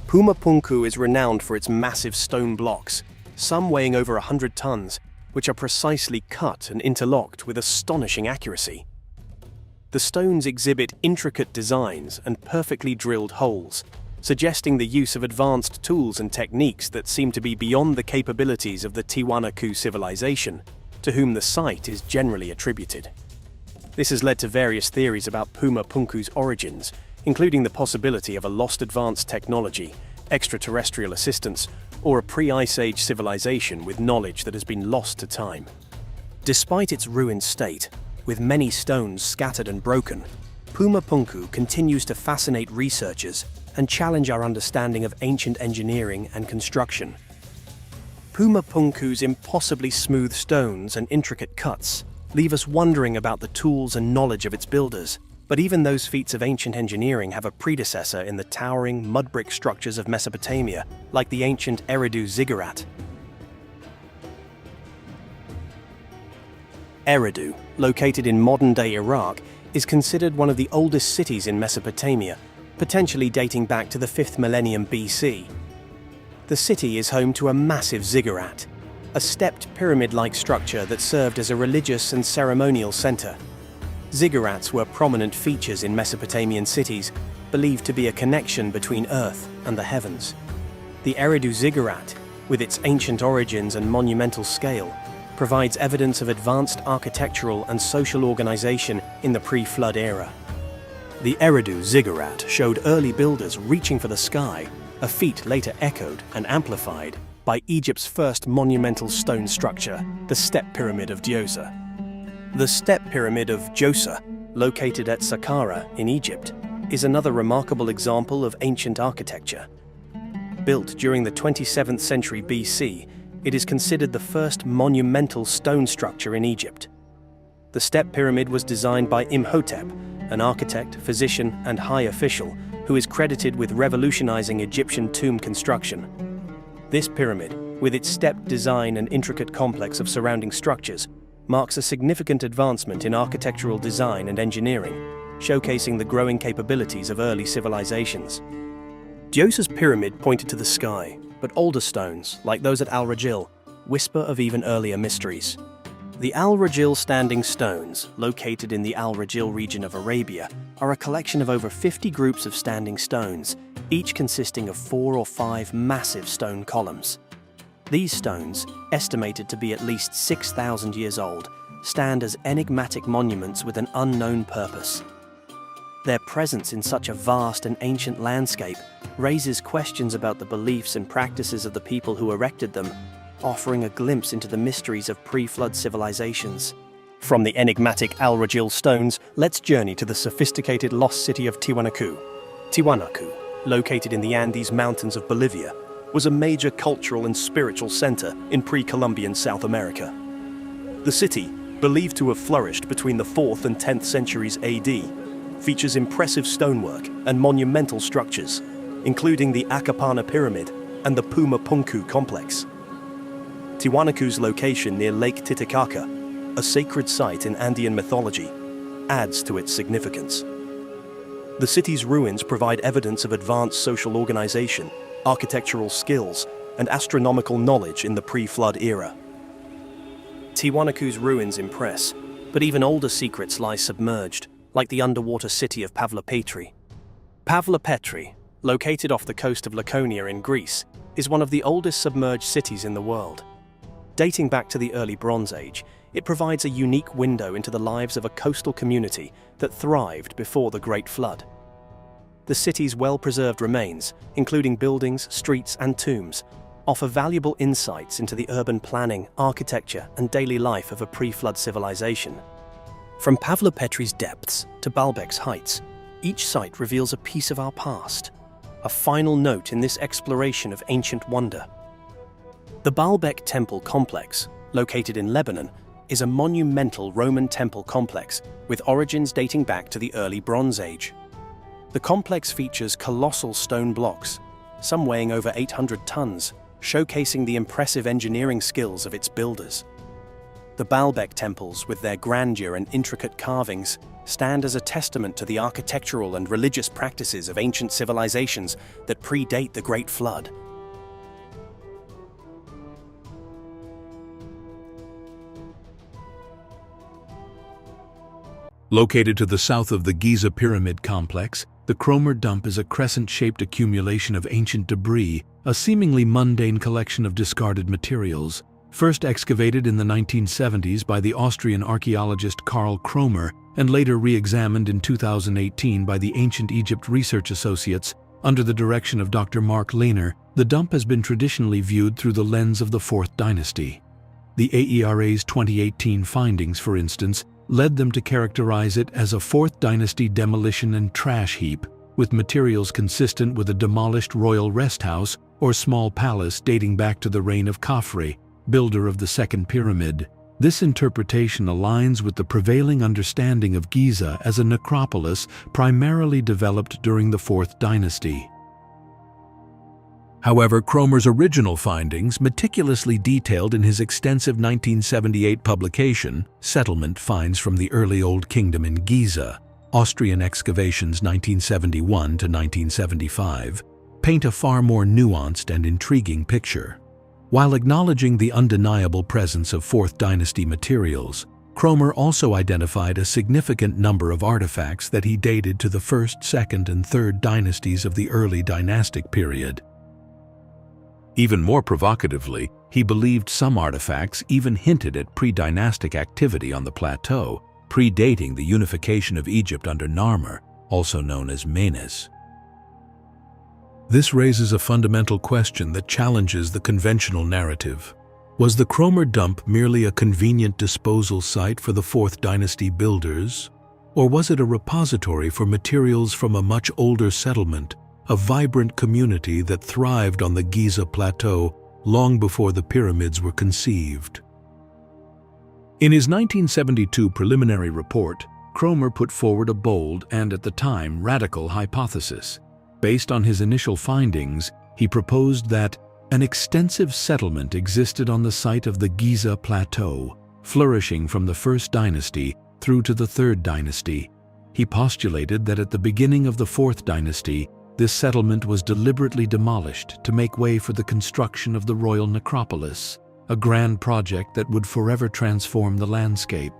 Pumapunku is renowned for its massive stone blocks, some weighing over 100 tons, which are precisely cut and interlocked with astonishing accuracy. The stones exhibit intricate designs and perfectly drilled holes, suggesting the use of advanced tools and techniques that seem to be beyond the capabilities of the Tiwanaku civilization, to whom the site is generally attributed. This has led to various theories about Pumapunku's origins, including the possibility of a lost advanced technology, extraterrestrial assistance, or a pre-Ice Age civilization with knowledge that has been lost to time. Despite its ruined state, with many stones scattered and broken, Pumapunku continues to fascinate researchers and challenge our understanding of ancient engineering and construction. Pumapunku's impossibly smooth stones and intricate cuts leave us wondering about the tools and knowledge of its builders, but even those feats of ancient engineering have a predecessor in the towering mud brick structures of Mesopotamia, like the ancient Eridu ziggurat. Eridu, located in modern-day Iraq, is considered one of the oldest cities in Mesopotamia, potentially dating back to the 5th millennium BC. The city is home to a massive ziggurat, a stepped pyramid-like structure that served as a religious and ceremonial center. Ziggurats were prominent features in Mesopotamian cities, believed to be a connection between Earth and the heavens. The Eridu ziggurat, with its ancient origins and monumental scale, provides evidence of advanced architectural and social organization in the pre-flood era. The Eridu ziggurat showed early builders reaching for the sky, a feat later echoed and amplified by Egypt's first monumental stone structure, the Step Pyramid of Djoser. The Step Pyramid of Djoser, located at Saqqara in Egypt, is another remarkable example of ancient architecture. Built during the 27th century BC, it is considered the first monumental stone structure in Egypt. The Step Pyramid was designed by Imhotep, an architect, physician, and high official who is credited with revolutionizing Egyptian tomb construction. This pyramid, with its stepped design and intricate complex of surrounding structures, marks a significant advancement in architectural design and engineering, showcasing the growing capabilities of early civilizations. Djoser's pyramid pointed to the sky, but older stones, like those at Al-Rajil, whisper of even earlier mysteries. The Al-Rajil standing stones, located in the Al-Rajil region of Arabia, are a collection of over 50 groups of standing stones, each consisting of 4 or 5 massive stone columns. These stones, estimated to be at least 6,000 years old, stand as enigmatic monuments with an unknown purpose. Their presence in such a vast and ancient landscape raises questions about the beliefs and practices of the people who erected them, offering a glimpse into the mysteries of pre-flood civilizations. From the enigmatic Al Rajil stones, let's journey to the sophisticated lost city of Tiwanaku. Tiwanaku, located in the Andes Mountains of Bolivia, was a major cultural and spiritual center in pre-Columbian South America. The city, believed to have flourished between the 4th and 10th centuries AD, features impressive stonework and monumental structures, including the Acapana Pyramid and the Puma Punku complex. Tiwanaku's location near Lake Titicaca, a sacred site in Andean mythology, adds to its significance. The city's ruins provide evidence of advanced social organization, architectural skills, and astronomical knowledge in the pre-flood era. Tiwanaku's ruins impress, but even older secrets lie submerged, like the underwater city of Pavlopetri. Pavlopetri, located off the coast of Laconia in Greece, is one of the oldest submerged cities in the world. Dating back to the early Bronze Age, it provides a unique window into the lives of a coastal community that thrived before the Great Flood. The city's well-preserved remains, including buildings, streets, and tombs, offer valuable insights into the urban planning, architecture, and daily life of a pre-flood civilization. From Pavlopetri's depths to Baalbek's heights, each site reveals a piece of our past, a final note in this exploration of ancient wonder. The Baalbek Temple complex, located in Lebanon, is a monumental Roman temple complex with origins dating back to the early Bronze Age. The complex features colossal stone blocks, some weighing over 800 tons, showcasing the impressive engineering skills of its builders. The Baalbek temples, with their grandeur and intricate carvings, stand as a testament to the architectural and religious practices of ancient civilizations that predate the Great Flood. Located to the south of the Giza Pyramid complex, the Cromer Dump is a crescent-shaped accumulation of ancient debris, a seemingly mundane collection of discarded materials. First excavated in the 1970s by the Austrian archaeologist Karl Cromer and later re-examined in 2018 by the Ancient Egypt Research Associates under the direction of Dr. Mark Lehner, the dump has been traditionally viewed through the lens of the Fourth Dynasty. The AERA's 2018 findings, for instance, led them to characterize it as a Fourth Dynasty demolition and trash heap, with materials consistent with a demolished royal rest house or small palace dating back to the reign of Khafre, builder of the Second Pyramid. This interpretation aligns with the prevailing understanding of Giza as a necropolis primarily developed during the Fourth Dynasty. However, Cromer's original findings, meticulously detailed in his extensive 1978 publication, Settlement Finds from the Early Old Kingdom in Giza, Austrian Excavations 1971 to 1975, paint a far more nuanced and intriguing picture. While acknowledging the undeniable presence of Fourth Dynasty materials, Cromer also identified a significant number of artifacts that he dated to the First, Second, and Third Dynasties of the early dynastic period. Even more provocatively, he believed some artifacts even hinted at pre-dynastic activity on the plateau, predating the unification of Egypt under Narmer, also known as Menes. This raises a fundamental question that challenges the conventional narrative. Was the Cromer Dump merely a convenient disposal site for the Fourth Dynasty builders, or was it a repository for materials from a much older settlement, a vibrant community that thrived on the Giza Plateau long before the pyramids were conceived? In his 1972 preliminary report, Cromer put forward a bold and, at the time, radical hypothesis. Based on his initial findings, he proposed that an extensive settlement existed on the site of the Giza Plateau, flourishing from the First Dynasty through to the Third Dynasty. He postulated that at the beginning of the Fourth Dynasty, this settlement was deliberately demolished to make way for the construction of the royal necropolis, a grand project that would forever transform the landscape.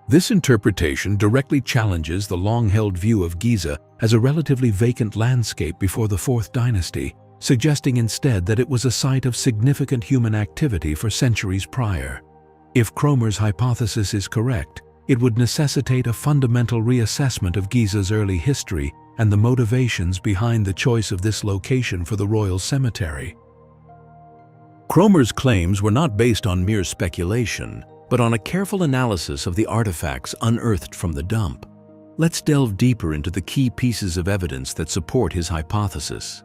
This interpretation directly challenges the long-held view of Giza as a relatively vacant landscape before the Fourth Dynasty, suggesting instead that it was a site of significant human activity for centuries prior. If Cromer's hypothesis is correct, it would necessitate a fundamental reassessment of Giza's early history and the motivations behind the choice of this location for the royal cemetery. Cromer's claims were not based on mere speculation, but on a careful analysis of the artifacts unearthed from the dump. Let's delve deeper into the key pieces of evidence that support his hypothesis.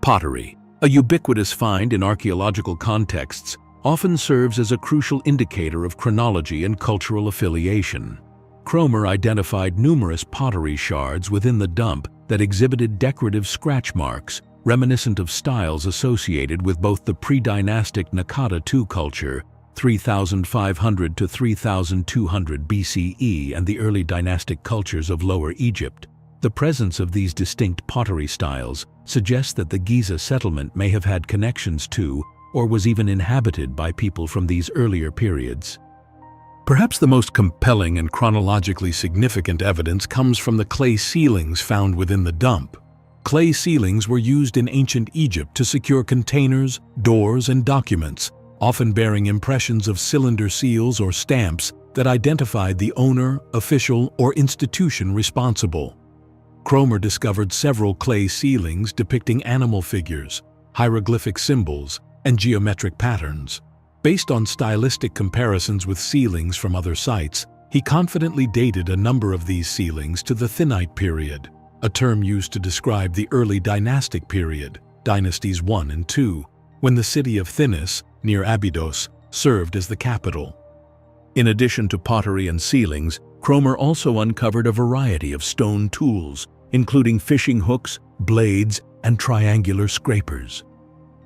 Pottery, a ubiquitous find in archaeological contexts, often serves as a crucial indicator of chronology and cultural affiliation. Cromer identified numerous pottery shards within the dump that exhibited decorative scratch marks, reminiscent of styles associated with both the pre-dynastic Naqada II culture, 3500 to 3200 BCE, and the early dynastic cultures of Lower Egypt. The presence of these distinct pottery styles suggests that the Giza settlement may have had connections to, or was even inhabited by people from these earlier periods. Perhaps the most compelling and chronologically significant evidence comes from the clay ceilings found within the dump. Clay ceilings were used in ancient Egypt to secure containers, doors, and documents, often bearing impressions of cylinder seals or stamps that identified the owner, official, or institution responsible. Cromer discovered several clay ceilings depicting animal figures, hieroglyphic symbols, and geometric patterns. Based on stylistic comparisons with ceilings from other sites, he confidently dated a number of these ceilings to the Thinite period, a term used to describe the early dynastic period, dynasties 1 and 2, when the city of Thinis, near Abydos, served as the capital. In addition to pottery and ceilings, Cromer also uncovered a variety of stone tools, including fishing hooks, blades, and triangular scrapers.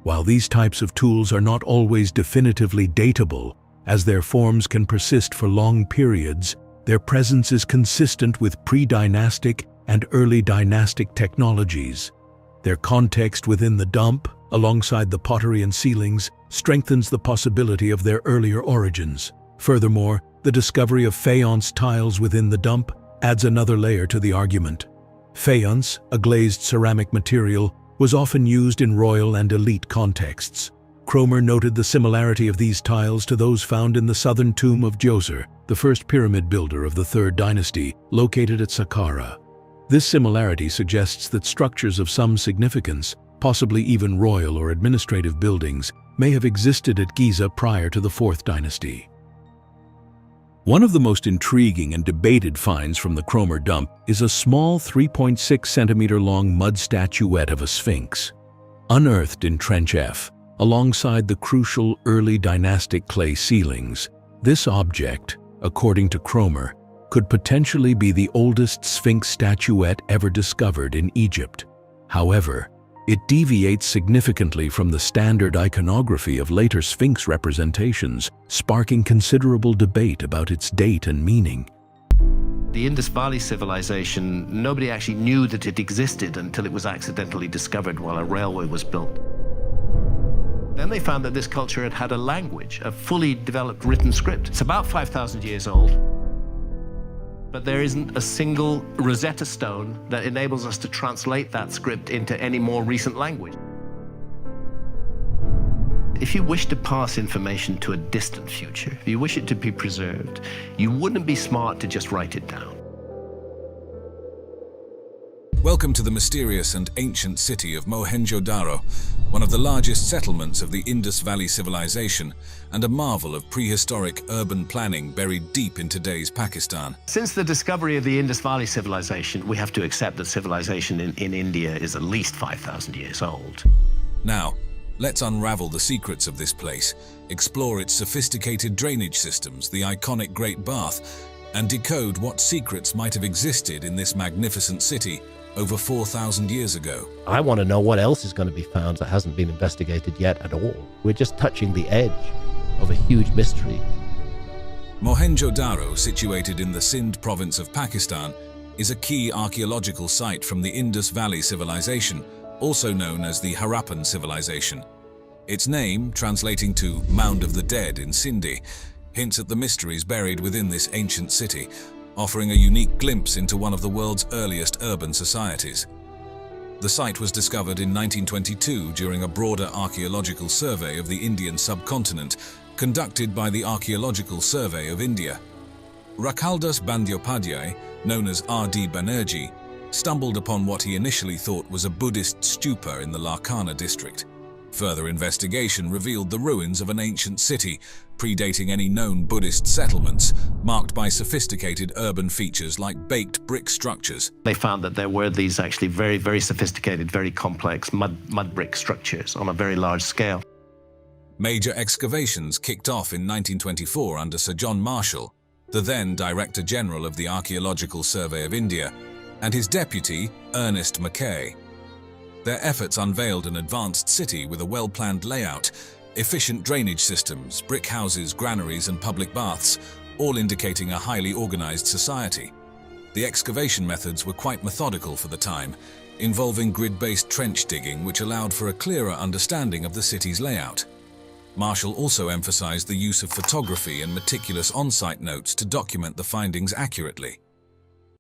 While these types of tools are not always definitively datable, as their forms can persist for long periods, their presence is consistent with pre-dynastic and early dynastic technologies. Their context within the dump, alongside the pottery and ceilings, strengthens the possibility of their earlier origins. Furthermore, the discovery of faience tiles within the dump adds another layer to the argument. Faience, a glazed ceramic material, was often used in royal and elite contexts. Cromer noted the similarity of these tiles to those found in the southern tomb of Djoser, the first pyramid builder of the Third Dynasty, located at Saqqara. This similarity suggests that structures of some significance, possibly even royal or administrative buildings, may have existed at Giza prior to the Fourth Dynasty. One of the most intriguing and debated finds from the Cromer dump is a small 3.6 centimeter long mud statuette of a sphinx. Unearthed in Trench F, alongside the crucial early dynastic clay ceilings, this object, according to Cromer, could potentially be the oldest sphinx statuette ever discovered in Egypt. However, it deviates significantly from the standard iconography of later sphinx representations, sparking considerable debate about its date and meaning. The Indus Valley civilization, nobody actually knew that it existed until it was accidentally discovered while a railway was built. Then they found that this culture had had a language, a fully developed written script. It's about 5,000 years old. But there isn't a single Rosetta Stone that enables us to translate that script into any more recent language. If you wish to pass information to a distant future, if you wish it to be preserved, you wouldn't be smart to just write it down. Welcome to the mysterious and ancient city of Mohenjo-Daro, one of the largest settlements of the Indus Valley civilization and a marvel of prehistoric urban planning buried deep in today's Pakistan. Since the discovery of the Indus Valley civilization, we have to accept that civilization in India is at least 5,000 years old. Now, let's unravel the secrets of this place, explore its sophisticated drainage systems, the iconic Great Bath, and decode what secrets might have existed in this magnificent city over 4,000 years ago. I want to know what else is going to be found that hasn't been investigated yet at all. We're just touching the edge of a huge mystery. Mohenjo-Daro, situated in the Sindh province of Pakistan, is a key archaeological site from the Indus Valley civilization, also known as the Harappan civilization. Its name, translating to Mound of the Dead in Sindhi, hints at the mysteries buried within this ancient city, offering a unique glimpse into one of the world's earliest urban societies. The site was discovered in 1922 during a broader archaeological survey of the Indian subcontinent conducted by the Archaeological Survey of India. Rakhaldas Bandyopadhyay, known as R.D. Banerjee, stumbled upon what he initially thought was a Buddhist stupa in the Larkana district. Further investigation revealed the ruins of an ancient city, predating any known Buddhist settlements, marked by sophisticated urban features like baked brick structures. They found that there were these actually very, very sophisticated, very complex mud brick structures on a very large scale. Major excavations kicked off in 1924 under Sir John Marshall, the then Director General of the Archaeological Survey of India, and his deputy, Ernest Mackay. Their efforts unveiled an advanced city with a well-planned layout, efficient drainage systems, brick houses, granaries, and public baths, all indicating a highly organized society. The excavation methods were quite methodical for the time, involving grid-based trench digging which allowed for a clearer understanding of the city's layout. Marshall also emphasized the use of photography and meticulous on-site notes to document the findings accurately.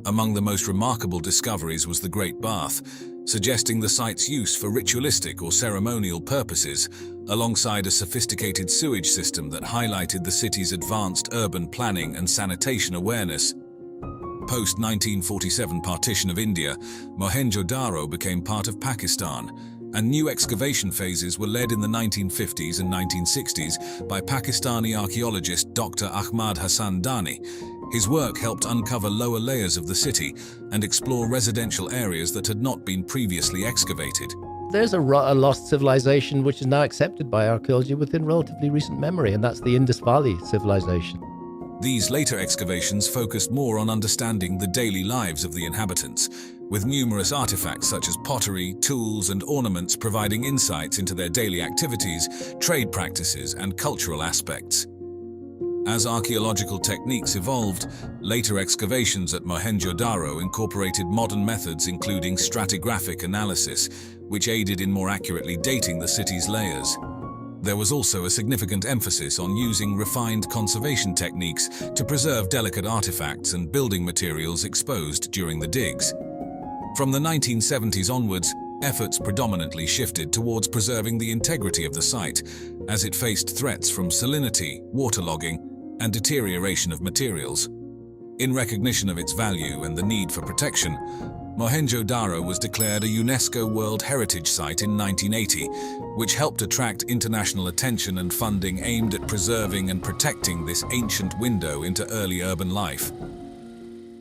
Among the most remarkable discoveries was the Great Bath, suggesting the site's use for ritualistic or ceremonial purposes, alongside a sophisticated sewage system that highlighted the city's advanced urban planning and sanitation awareness. Post-1947 partition of India, Mohenjo-Daro became part of Pakistan, and new excavation phases were led in the 1950s and 1960s by Pakistani archaeologist Dr. Ahmad Hassan Dani. His work helped uncover lower layers of the city and explore residential areas that had not been previously excavated. There's a lost civilization which is now accepted by archaeology within relatively recent memory, and that's the Indus Valley civilization. These later excavations focused more on understanding the daily lives of the inhabitants, with numerous artifacts such as pottery, tools, and ornaments providing insights into their daily activities, trade practices, and cultural aspects. As archaeological techniques evolved, later excavations at Mohenjo-Daro incorporated modern methods including stratigraphic analysis, which aided in more accurately dating the city's layers. There was also a significant emphasis on using refined conservation techniques to preserve delicate artifacts and building materials exposed during the digs. From the 1970s onwards, efforts predominantly shifted towards preserving the integrity of the site, as it faced threats from salinity, waterlogging, and deterioration of materials. In recognition of its value and the need for protection, Mohenjo-Daro was declared a UNESCO World Heritage Site in 1980, which helped attract international attention and funding aimed at preserving and protecting this ancient window into early urban life.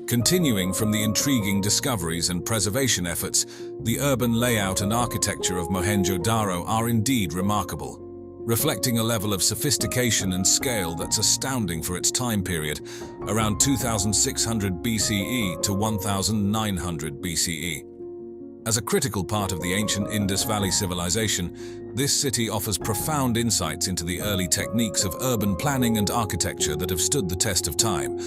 Continuing from the intriguing discoveries and preservation efforts, the urban layout and architecture of Mohenjo-Daro are indeed remarkable, reflecting a level of sophistication and scale that's astounding for its time period, around 2600 BCE to 1900 BCE. As a critical part of the ancient Indus Valley civilization, this city offers profound insights into the early techniques of urban planning and architecture that have stood the test of time.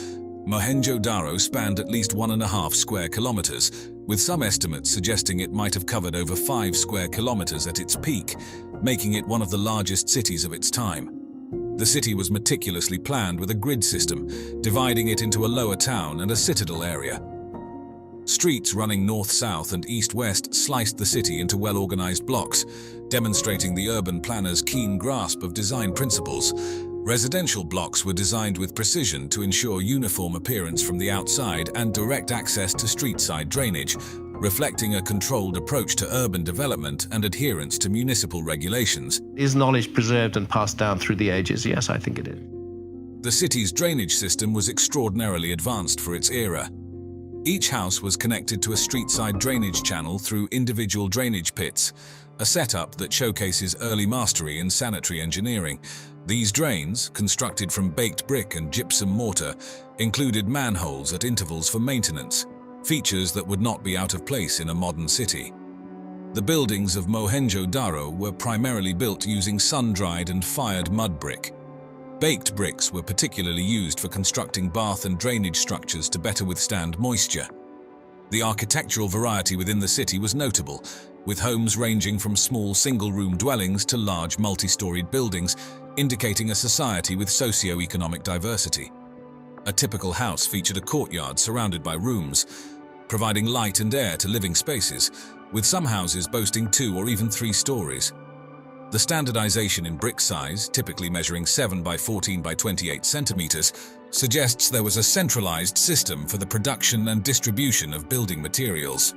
Mohenjo-Daro spanned at least 1.5 square kilometers, with some estimates suggesting it might have covered over 5 square kilometers at its peak, making it one of the largest cities of its time. The city was meticulously planned with a grid system, dividing it into a lower town and a citadel area. Streets running north-south and east-west sliced the city into well-organized blocks, demonstrating the urban planner's keen grasp of design principles. Residential blocks were designed with precision to ensure uniform appearance from the outside and direct access to street-side drainage, reflecting a controlled approach to urban development and adherence to municipal regulations. Is knowledge preserved and passed down through the ages? Yes, I think it is. The city's drainage system was extraordinarily advanced for its era. Each house was connected to a street-side drainage channel through individual drainage pits, a setup that showcases early mastery in sanitary engineering. These drains, constructed from baked brick and gypsum mortar, included manholes at intervals for maintenance, features that would not be out of place in a modern city. The buildings of Mohenjo-Daro were primarily built using sun-dried and fired mud brick. Baked bricks were particularly used for constructing bath and drainage structures to better withstand moisture. The architectural variety within the city was notable, with homes ranging from small single-room dwellings to large multi-storied buildings, indicating a society with socio-economic diversity. A typical house featured a courtyard surrounded by rooms, providing light and air to living spaces, with some houses boasting 2 or even 3 stories. The standardization in brick size, typically measuring 7 by 14 by 28 centimeters, suggests there was a centralized system for the production and distribution of building materials.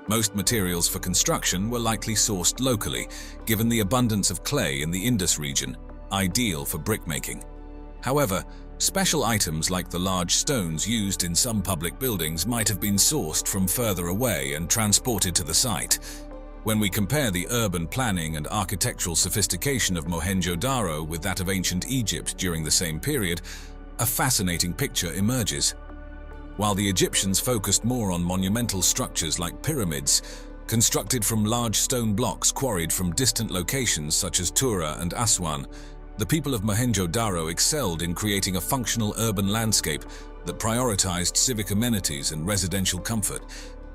Most materials for construction were likely sourced locally, given the abundance of clay in the Indus region, ideal for brickmaking. However, special items like the large stones used in some public buildings might have been sourced from further away and transported to the site. When we compare the urban planning and architectural sophistication of Mohenjo-Daro with that of ancient Egypt during the same period, a fascinating picture emerges. While the Egyptians focused more on monumental structures like pyramids, constructed from large stone blocks quarried from distant locations such as Tura and Aswan, the people of Mohenjo-Daro excelled in creating a functional urban landscape that prioritized civic amenities and residential comfort.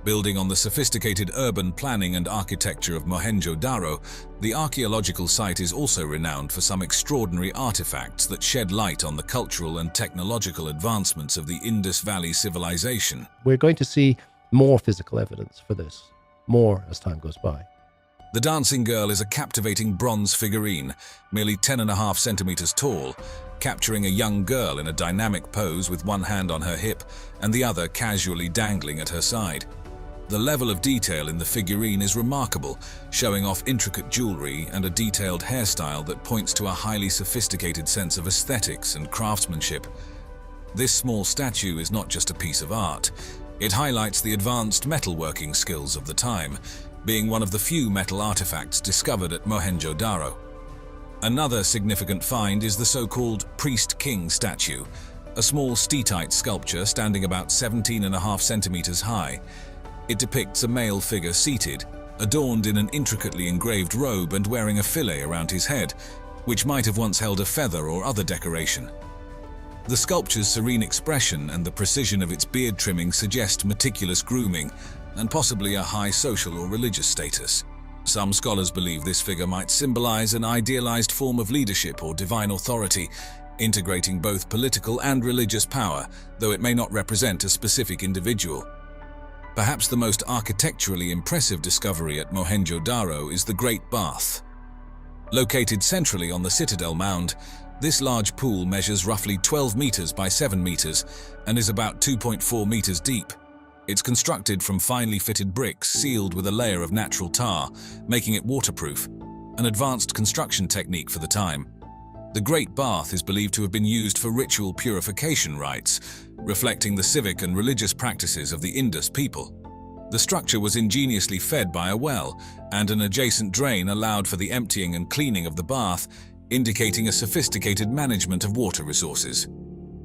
Building on the sophisticated urban planning and architecture of Mohenjo-Daro, the archaeological site is also renowned for some extraordinary artifacts that shed light on the cultural and technological advancements of the Indus Valley civilization. We're going to see more physical evidence for this, more as time goes by. The dancing girl is a captivating bronze figurine, merely 10.5 centimeters tall, capturing a young girl in a dynamic pose with one hand on her hip and the other casually dangling at her side. The level of detail in the figurine is remarkable, showing off intricate jewelry and a detailed hairstyle that points to a highly sophisticated sense of aesthetics and craftsmanship. This small statue is not just a piece of art. It highlights the advanced metalworking skills of the time, being one of the few metal artifacts discovered at Mohenjo-Daro. Another significant find is the so-called priest-king statue, a small steatite sculpture standing about 17.5 centimeters high. It depicts a male figure seated, adorned in an intricately engraved robe and wearing a fillet around his head, which might have once held a feather or other decoration. The sculpture's serene expression and the precision of its beard trimming suggest meticulous grooming and possibly a high social or religious status. Some scholars believe this figure might symbolize an idealized form of leadership or divine authority, integrating both political and religious power, though it may not represent a specific individual. Perhaps the most architecturally impressive discovery at Mohenjo-Daro is the Great Bath. Located centrally on the Citadel Mound, this large pool measures roughly 12 meters by 7 meters and is about 2.4 meters deep. It's constructed from finely fitted bricks sealed with a layer of natural tar, making it waterproof, an advanced construction technique for the time. The Great Bath is believed to have been used for ritual purification rites, reflecting the civic and religious practices of the Indus people. The structure was ingeniously fed by a well, and an adjacent drain allowed for the emptying and cleaning of the bath, indicating a sophisticated management of water resources.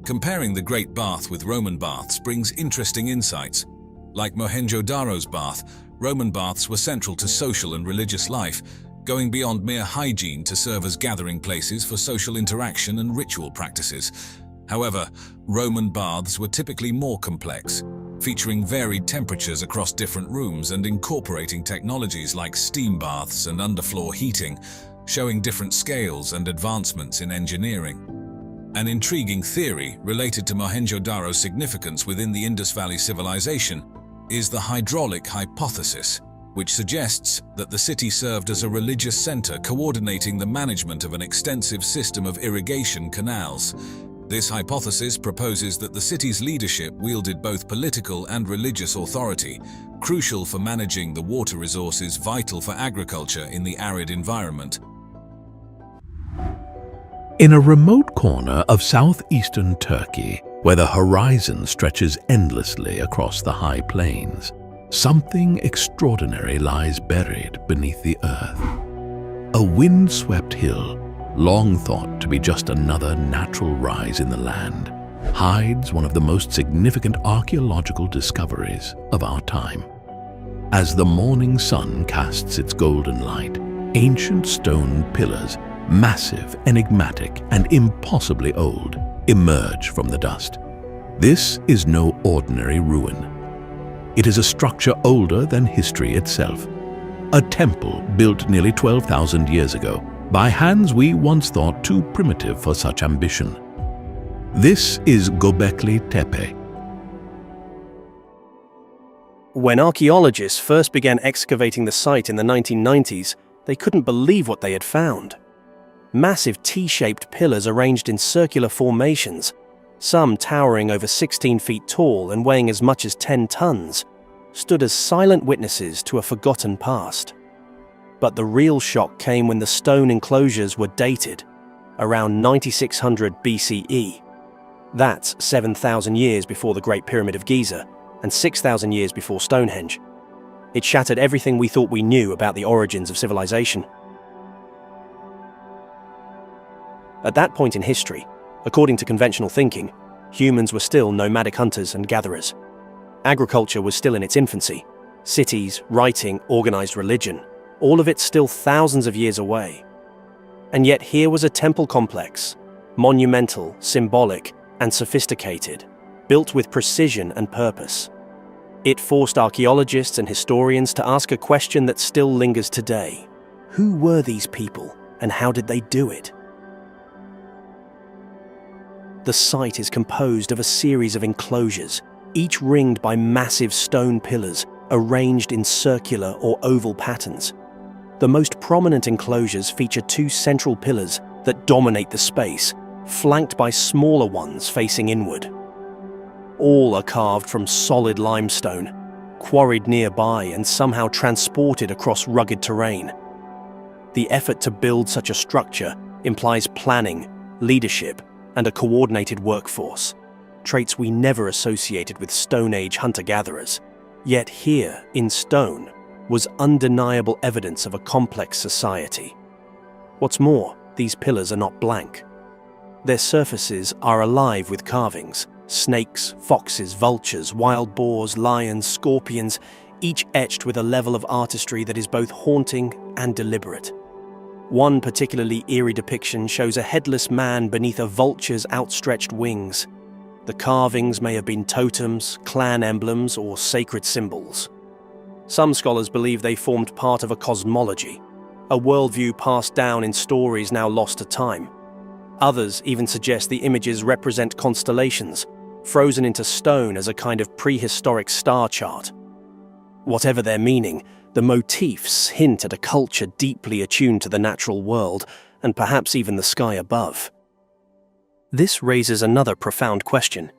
Comparing the Great Bath with Roman baths brings interesting insights. Like Mohenjo-Daro's bath, Roman baths were central to social and religious life, going beyond mere hygiene to serve as gathering places for social interaction and ritual practices. However, Roman baths were typically more complex, featuring varied temperatures across different rooms and incorporating technologies like steam baths and underfloor heating, showing different scales and advancements in engineering. An intriguing theory related to Mohenjo-Daro's significance within the Indus Valley civilization is the hydraulic hypothesis, which suggests that the city served as a religious center coordinating the management of an extensive system of irrigation canals. This hypothesis proposes that the city's leadership wielded both political and religious authority, crucial for managing the water resources vital for agriculture in the arid environment. In a remote corner of southeastern Turkey, where the horizon stretches endlessly across the high plains, something extraordinary lies buried beneath the earth. A wind-swept hill, long thought to be just another natural rise in the land, hides one of the most significant archaeological discoveries of our time. As the morning sun casts its golden light, ancient stone pillars, massive, enigmatic, and impossibly old, emerge from the dust. This is no ordinary ruin. It is a structure older than history itself. A temple built nearly 12,000 years ago by hands we once thought too primitive for such ambition. This is Göbekli Tepe. When archaeologists first began excavating the site in the 1990s, they couldn't believe what they had found. Massive T-shaped pillars arranged in circular formations, some towering over 16 feet tall and weighing as much as 10 tons, stood as silent witnesses to a forgotten past. But the real shock came when the stone enclosures were dated, around 9600 BCE. That's 7,000 years before the Great Pyramid of Giza and 6,000 years before Stonehenge. It shattered everything we thought we knew about the origins of civilization. At that point in history, according to conventional thinking, humans were still nomadic hunters and gatherers. Agriculture was still in its infancy. Cities, writing, organized religion, all of it still thousands of years away. And yet here was a temple complex, monumental, symbolic, and sophisticated, built with precision and purpose. It forced archaeologists and historians to ask a question that still lingers today. Who were these people, and how did they do it? The site is composed of a series of enclosures, each ringed by massive stone pillars arranged in circular or oval patterns. The most prominent enclosures feature two central pillars that dominate the space, flanked by smaller ones facing inward. All are carved from solid limestone, quarried nearby and somehow transported across rugged terrain. The effort to build such a structure implies planning, leadership, and a coordinated workforce, traits we never associated with Stone Age hunter-gatherers. Yet here, in stone, was undeniable evidence of a complex society. What's more, these pillars are not blank. Their surfaces are alive with carvings: snakes, foxes, vultures, wild boars, lions, scorpions, each etched with a level of artistry that is both haunting and deliberate. One particularly eerie depiction shows a headless man beneath a vulture's outstretched wings. The carvings may have been totems, clan emblems, or sacred symbols. Some scholars believe they formed part of a cosmology, a worldview passed down in stories now lost to time. Others even suggest the images represent constellations, frozen into stone as a kind of prehistoric star chart. Whatever their meaning, the motifs hint at a culture deeply attuned to the natural world, and perhaps even the sky above. This raises another profound question.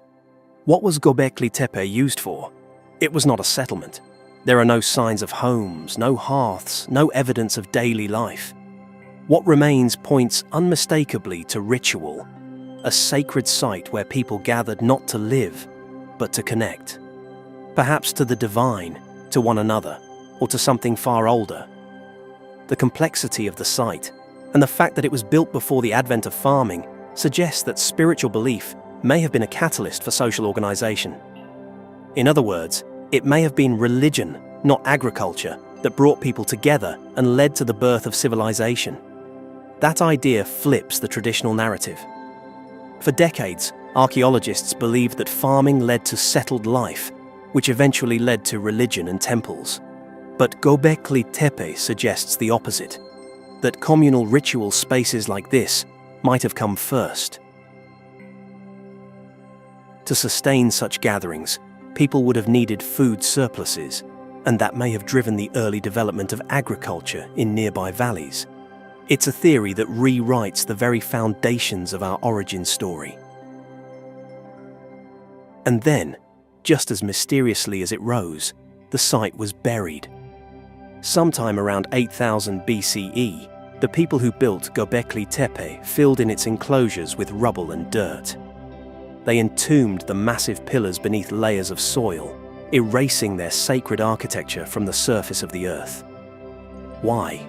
What was Göbekli Tepe used for? It was not a settlement. There are no signs of homes, no hearths, no evidence of daily life. What remains points unmistakably to ritual, a sacred site where people gathered not to live, but to connect. Perhaps to the divine, to one another, or to something far older. The complexity of the site, and the fact that it was built before the advent of farming, suggests that spiritual belief may have been a catalyst for social organization. In other words, it may have been religion, not agriculture, that brought people together and led to the birth of civilization. That idea flips the traditional narrative. For decades, archaeologists believed that farming led to settled life, which eventually led to religion and temples. But Göbekli Tepe suggests the opposite, that communal ritual spaces like this might have come first. To sustain such gatherings, people would have needed food surpluses, and that may have driven the early development of agriculture in nearby valleys. It's a theory that rewrites the very foundations of our origin story. And then, just as mysteriously as it rose, the site was buried. Sometime around 8000 BCE, the people who built Göbekli Tepe filled in its enclosures with rubble and dirt. They entombed the massive pillars beneath layers of soil, erasing their sacred architecture from the surface of the earth. Why?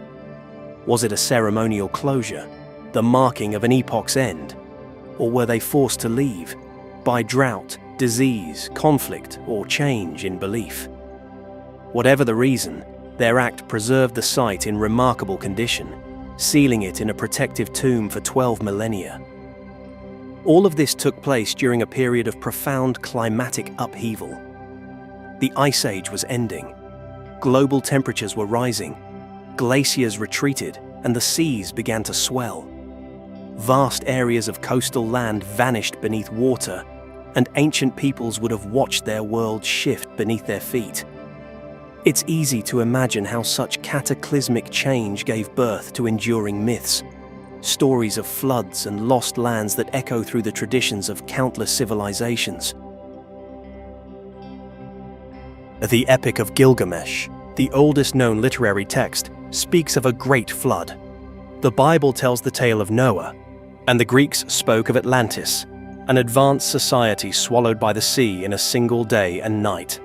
Was it a ceremonial closure, the marking of an epoch's end? Or were they forced to leave, by drought, disease, conflict, or change in belief? Whatever the reason, their act preserved the site in remarkable condition, sealing it in a protective tomb for 12 millennia. All of this took place during a period of profound climatic upheaval. The Ice Age was ending. Global temperatures were rising. Glaciers retreated, and the seas began to swell. Vast areas of coastal land vanished beneath water, and ancient peoples would have watched their world shift beneath their feet. It's easy to imagine how such cataclysmic change gave birth to enduring myths, stories of floods and lost lands that echo through the traditions of countless civilizations. The Epic of Gilgamesh, the oldest known literary text, speaks of a great flood. The Bible tells the tale of Noah, and the Greeks spoke of Atlantis, an advanced society swallowed by the sea in a single day and night.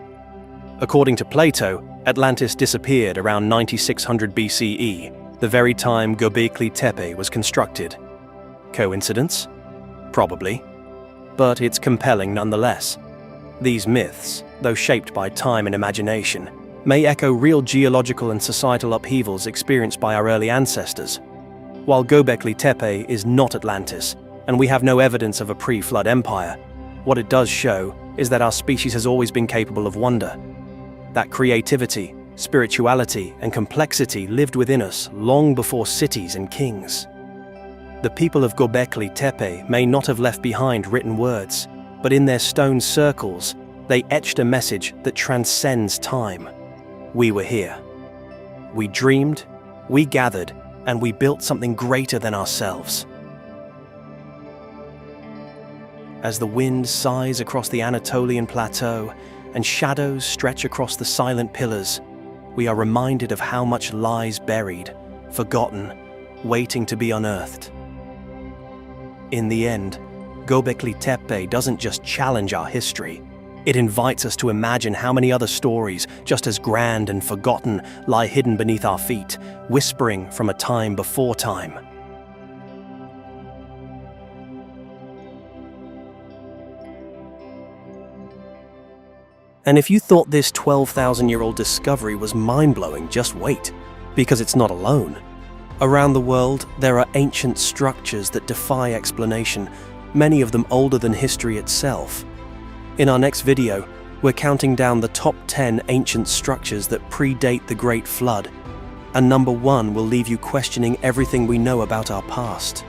According to Plato, Atlantis disappeared around 9600 BCE, the very time Göbekli Tepe was constructed. Coincidence? Probably. But it's compelling nonetheless. These myths, though shaped by time and imagination, may echo real geological and societal upheavals experienced by our early ancestors. While Göbekli Tepe is not Atlantis, and we have no evidence of a pre-flood empire, what it does show is that our species has always been capable of wonder. That creativity, spirituality, and complexity lived within us long before cities and kings. The people of Göbekli Tepe may not have left behind written words, but in their stone circles, they etched a message that transcends time. We were here. We dreamed, we gathered, and we built something greater than ourselves. As the wind sighs across the Anatolian plateau and shadows stretch across the silent pillars, we are reminded of how much lies buried, forgotten, waiting to be unearthed. In the end, Göbekli Tepe doesn't just challenge our history, it invites us to imagine how many other stories, just as grand and forgotten, lie hidden beneath our feet, whispering from a time before time. And if you thought this 12,000-year-old discovery was mind-blowing, just wait, because it's not alone. Around the world, there are ancient structures that defy explanation, many of them older than history itself. In our next video, we're counting down the top 10 ancient structures that predate the Great Flood, and number 1 will leave you questioning everything we know about our past.